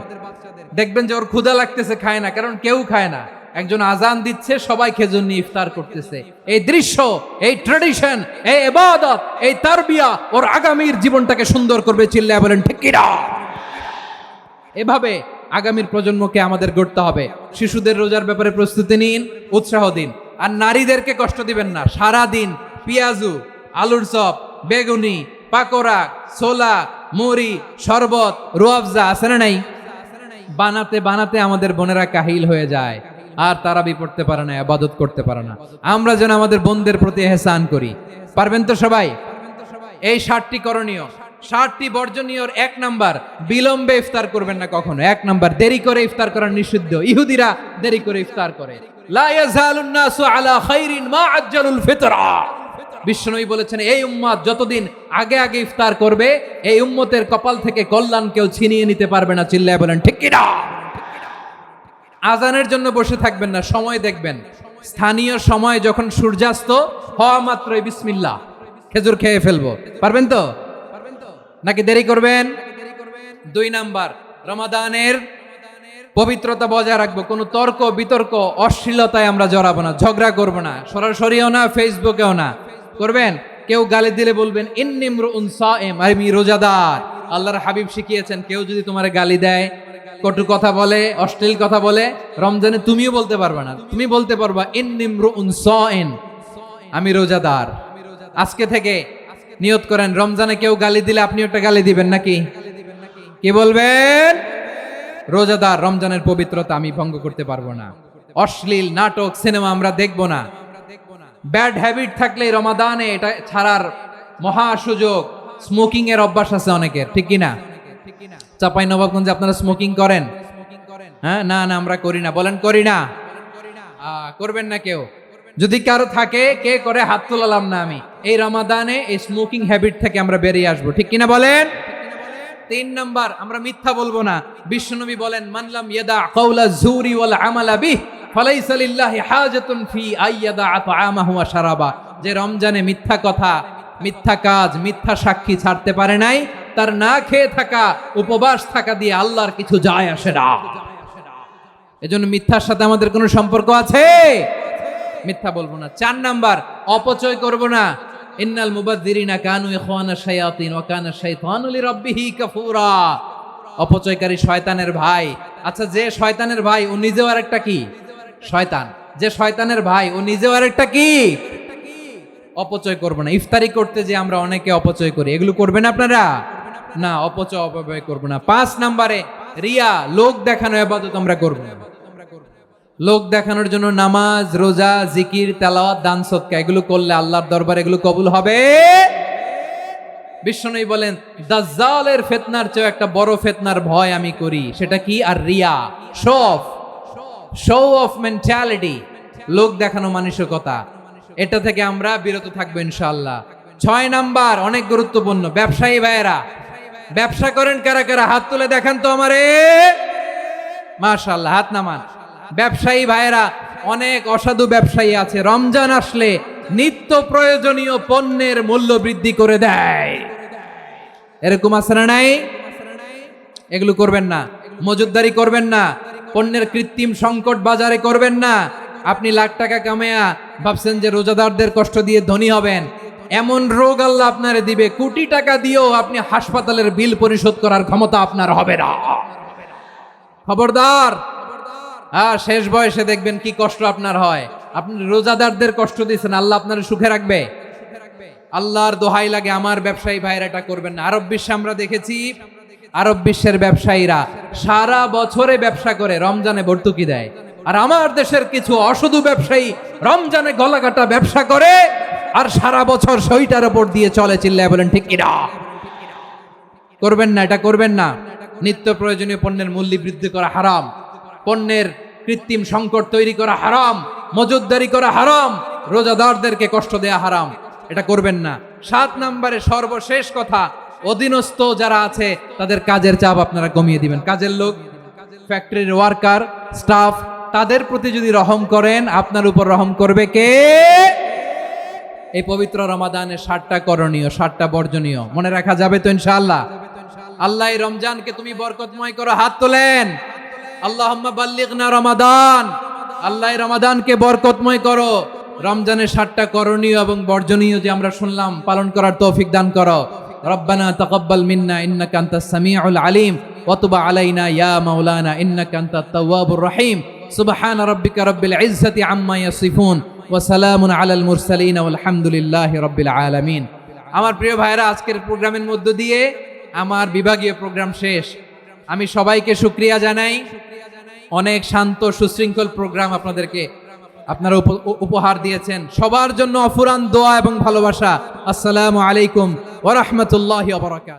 দেখবেন যে ওর ক্ষুধা লাগতেছে, খায় না, কারণ কেউ খায় না। একজন আজান দিচ্ছে, সবাই খেজুর নিয়ে ইফতার করতেছে। এই দৃশ্য, এই ট্র্যাডিশন, এই ইবাদত, এই তারবিয়া ওর আগামীর জীবনটাকে সুন্দর করবে। চিল্লায় বলেন ঠিক কিনা? এভাবে আগামীর প্রজন্মকে আমাদের গড়তে হবে। শিশুদের রোজার ব্যাপারে প্রস্তুতি নিন, উৎসাহ দিন। আর নারীদেরকে কষ্ট দিবেন না। সারা দিন পেঁয়াজু, আলুর চপ, বেগুনি, পাকোড়া, ছোলা, মুড়ি, শরবত, রুয়াবজা আছে না নাই? বানাতে বানাতে আমাদের বোনেরা কাহিল হয়ে যায়, আর তারাবি পড়তে পারে না, ইবাদত করতে পারে না। আমরা যেন আমাদের বোনদের প্রতি ইহসান করি। পারবেন তো সবাই? এই 7টি করণীয়, 7টি বর্জনীয়র 1 নাম্বার, বিলম্বে ইফতার করবেন না কখনো। 1 নাম্বার, দেরি করে ইফতার করা নিষিদ্ধ। ইহুদিরা দেরি করে ইফতার করে। লা ইয়াজালুন নাসু আলা খাইরিন মা আজ্জালুল ফিতরা। বিশ্বনবী বলেছেন এই উম্মত যতদিন আগে আগে ইফতার করবে, এই উম্মতের কপাল থেকে কল্যাণ কেউ ছিনিয়ে নিতে পারবে না। চিল্লায় বলেন ঠিক কিনা? আজানের জন্য বসে থাকবেন না, সময় দেখবেন। স্থানীয় সময় যখন সূর্যাস্ত হওয়া মাত্রই বিসমিল্লাহ, খেজুর খেয়ে ফেলবো। পারবেন তো? নাকি দেরি করবেন? 2 নাম্বার, রমাদানের পবিত্রতা বজায় রাখবো। কোনো তর্ক বিতর্ক অশ্লীলতায় আমরা জড়াবো না, ঝগড়া করবো না, সরাসরিও না, ফেসবুকেও না। করবেন কেউ গালি দিলে বলবেন ইন্নিমরুউন সাইম, আমি রোজাদার। আল্লাহর হাবিব শিখিয়েছেন কেউ যদি তোমার গালি দেয়, কটু কথা বলে, অশ্লীল কথা বলে, রমজানে তুমিও বলতে পারবে না। তুমি বলতে পারবা ইন্নিমরুউন সাইম, আমি রোজাদার। আজকে থেকে নিয়ত করেন, রমজানে কেউ গালি দিলে আপনি একটা গালি দিবেন নাকি? কি বলবেন? রোজাদার, রমজানের পবিত্রতা আমি ভঙ্গ করতে পারবো না। অশ্লীল নাটক, সিনেমা আমরা দেখবো না। ব্যাড হ্যাবিট থাকলে রমাদানে এটা ছাড়ার মহা সুযোগ। স্মোকিং এর অভ্যাস আছে অনেকের, ঠিক কিনা? চাপাই নবাবগঞ্জে আপনারা স্মোকিং করেন? হ্যাঁ, না না আমরা করি না। বলেন করি না? করবেন না কেউ? যদি কারো থাকে, কে করে হাত তোলালাম না আমি। এই রমাদানে এই স্মোকিং হ্যাবিট থেকে আমরা বেরিয়ে আসবো, ঠিক কিনা বলেন? 3 নাম্বার, আমরা মিথ্যা বলবো না। বিশ্বনবী বলেন মানলাম ইয়াদা কাওলা যুরি ওয়াল আমালা বিহ ফালাইসা লিল্লাহি হাজাতুন ফি আইয়াদা তাআমাহু ওয়া শারাবা। যে রমজানে মিথ্যা কথা, মিথ্যা কাজ, মিথ্যা সাক্ষী ছাড়তে পারে নাই, তার না খেয়ে থাকা, উপবাস থাকা দিয়ে আল্লাহর কিছু যায় আসে না। এজন্য মিথ্যার সাথে আমাদের কোনো সম্পর্ক আছে? মিথ্যা বলবো না। 4 নাম্বার, অপচয় করব না। ইন্নাল মুবাযযিরিনা কানু ইখওয়ানা শায়াতিন ওয়া কানা শাইতানু লিরাব্বিহি কাফুরা। অপচয়কারী শয়তানের ভাই। আচ্ছা, যে শয়তানের ভাই ও নিজেও আরেকটা কি? শয়তান। যে শয়তানের ভাই ও নিজেও আরেকটা কি? অপচয় করব না। ইফতারি করতে যে আমরা অনেকে অপচয় করি, এগুলো করবেন আপনারা? না, অপচয় অপব্যয় করব না। 5 নাম্বারে, রিয়া, লোক দেখানো ইবাদত আমরা করব না। লোক দেখানোর জন্য নামাজ, রোজা, জিকির, তেলাওয়াত, দান, সদকা এগুলো করলে আল্লাহর দরবারে এগুলো কবুল হবে। বিশ্বনবী বলেন দাজ্জালের ফিতনার চেয়ে একটা বড় ফিতনার ভয় আমি করি, সেটা কি? আর রিয়া, শো অফ মেন্টালিটি, লোক দেখানো মানসিকতা। এটা থেকে আমরা বিরত থাকবো ইনশাআল্লাহ। 6 নাম্বার, অনেক গুরুত্বপূর্ণ। ব্যবসায়ী ভাইয়েরা, ব্যবসা করেন কারা কারা? হাত তুলে দেখান তো আমারে। মাশাআল্লাহ, হাত নামান। ব্যবসায়ী ভাইয়েরা, অনেক অসাধু ব্যবসায়ী আছে, রমজান আসলে নিত্য প্রয়োজনীয় পণ্যের মূল্য বৃদ্ধি করে দেয়। এরকম আছে না নাই? এগুলো করবেন না। মজুতদারি করবেন না। পণ্যের কৃত্রিম সংকট বাজারে করবেন না। আপনি লাখ টাকা কামায়া ভাবছেন যে রোজাদারদের কষ্ট দিয়ে ধনী হবেন, এমন রোগ আল্লাহ আপনারে দিবে, কোটি টাকা দিয়েও আপনি হাসপাতালের বিল পরিশোধ করার ক্ষমতা আপনার হবে না। খবরদার। শেষ বয়সে দেখবেন কি কষ্ট আপনার হয়। আপনি রোজাদারদের কষ্ট দিয়েছেন, আল্লাহ আপনার সুখে রাখবে? আল্লাহর দোহাই লাগে, আমার ব্যবসায়ী ভাইরা এটা করবেন না। আরব বিশ্বে আমরা দেখেছি, আরব বিশ্বের ব্যবসায়ীরা সারা বছরে ব্যবসা করে, রমজানে ভর্তুকি দেয়। আর আমার দেশের কিছু অসাধু ব্যবসায়ী রমজানে গলাকাটা ব্যবসা করে আর সারা বছর সইটার উপর দিয়ে চলে। চিল্লায় বলেন ঠিক কিনা? করবেন না, এটা করবেন না। নিত্য প্রয়োজনীয় পণ্যের মূল্য বৃদ্ধি করা হারাম, পণ্যের কৃত্রিম সংকট তৈরি করা হারাম, মজুতদারি করা হারাম, রোজাদারদেরকে কষ্ট দেয়া হারাম, এটা করবেন না। 7 নম্বরে সর্বশেষ কথা, অধীনস্থ যারা আছে তাদের কাজের চাপ আপনারা কমিয়ে দিবেন। কাজের লোক, ফ্যাক্টরির ওয়ার্কার, স্টাফ, তাদের প্রতি যদি রহম করেন, আপনার উপর রহম করবে কে? এই পবিত্র রমাদানে 7টা করণীয়, 7টা বর্জনীয় মনে রাখা যাবে তো ইনশাআল্লাহ? আল্লাহ এই রমজানকে তুমি বরকতময় করো, হাত তোলেন। আল্লাহুম্মা বাল্লিগনা রমাদান। আল্লাহ এই রমাদানকে বরকতময় করো। রমজানের 7টা করণীয় এবং বর্জনীয় যে আমরা শুনলাম, পালন করার তৌফিক দান করো। রব্বানা তাকাব্বাল মিন্না ইন্নাকা আনতাস সামিউল আলিম ওয়া তুব আলাইনা ইয়া মাওলানা ইন্নাকা আনতাত তাওয়াবুর রহিম। সুবহানা রাব্বিকা রাব্বিল ইজ্জাতি আম্মা ইয়াসিফুন ওয়া সালামুন আলাল মুরসালিন ওয়াল হামদুলিল্লাহি রাব্বিল আলামিন। আমার প্রিয় ভাইরা, আজকের প্রোগ্রামের মধ্য দিয়ে আমার বিভাগীয় প্রোগ্রাম শেষ। আমি সবাইকে শুকরিয়া জানাই। অনেক শান্ত সুশৃঙ্খল প্রোগ্রাম আপনারা উপহার দিয়েছেন। সবার জন্য অফুরান দোয়া এবং ভালোবাসা। আসসালামু আলাইকুম ওয়া রাহমাতুল্লাহি ওয়া বারাকাতুহু।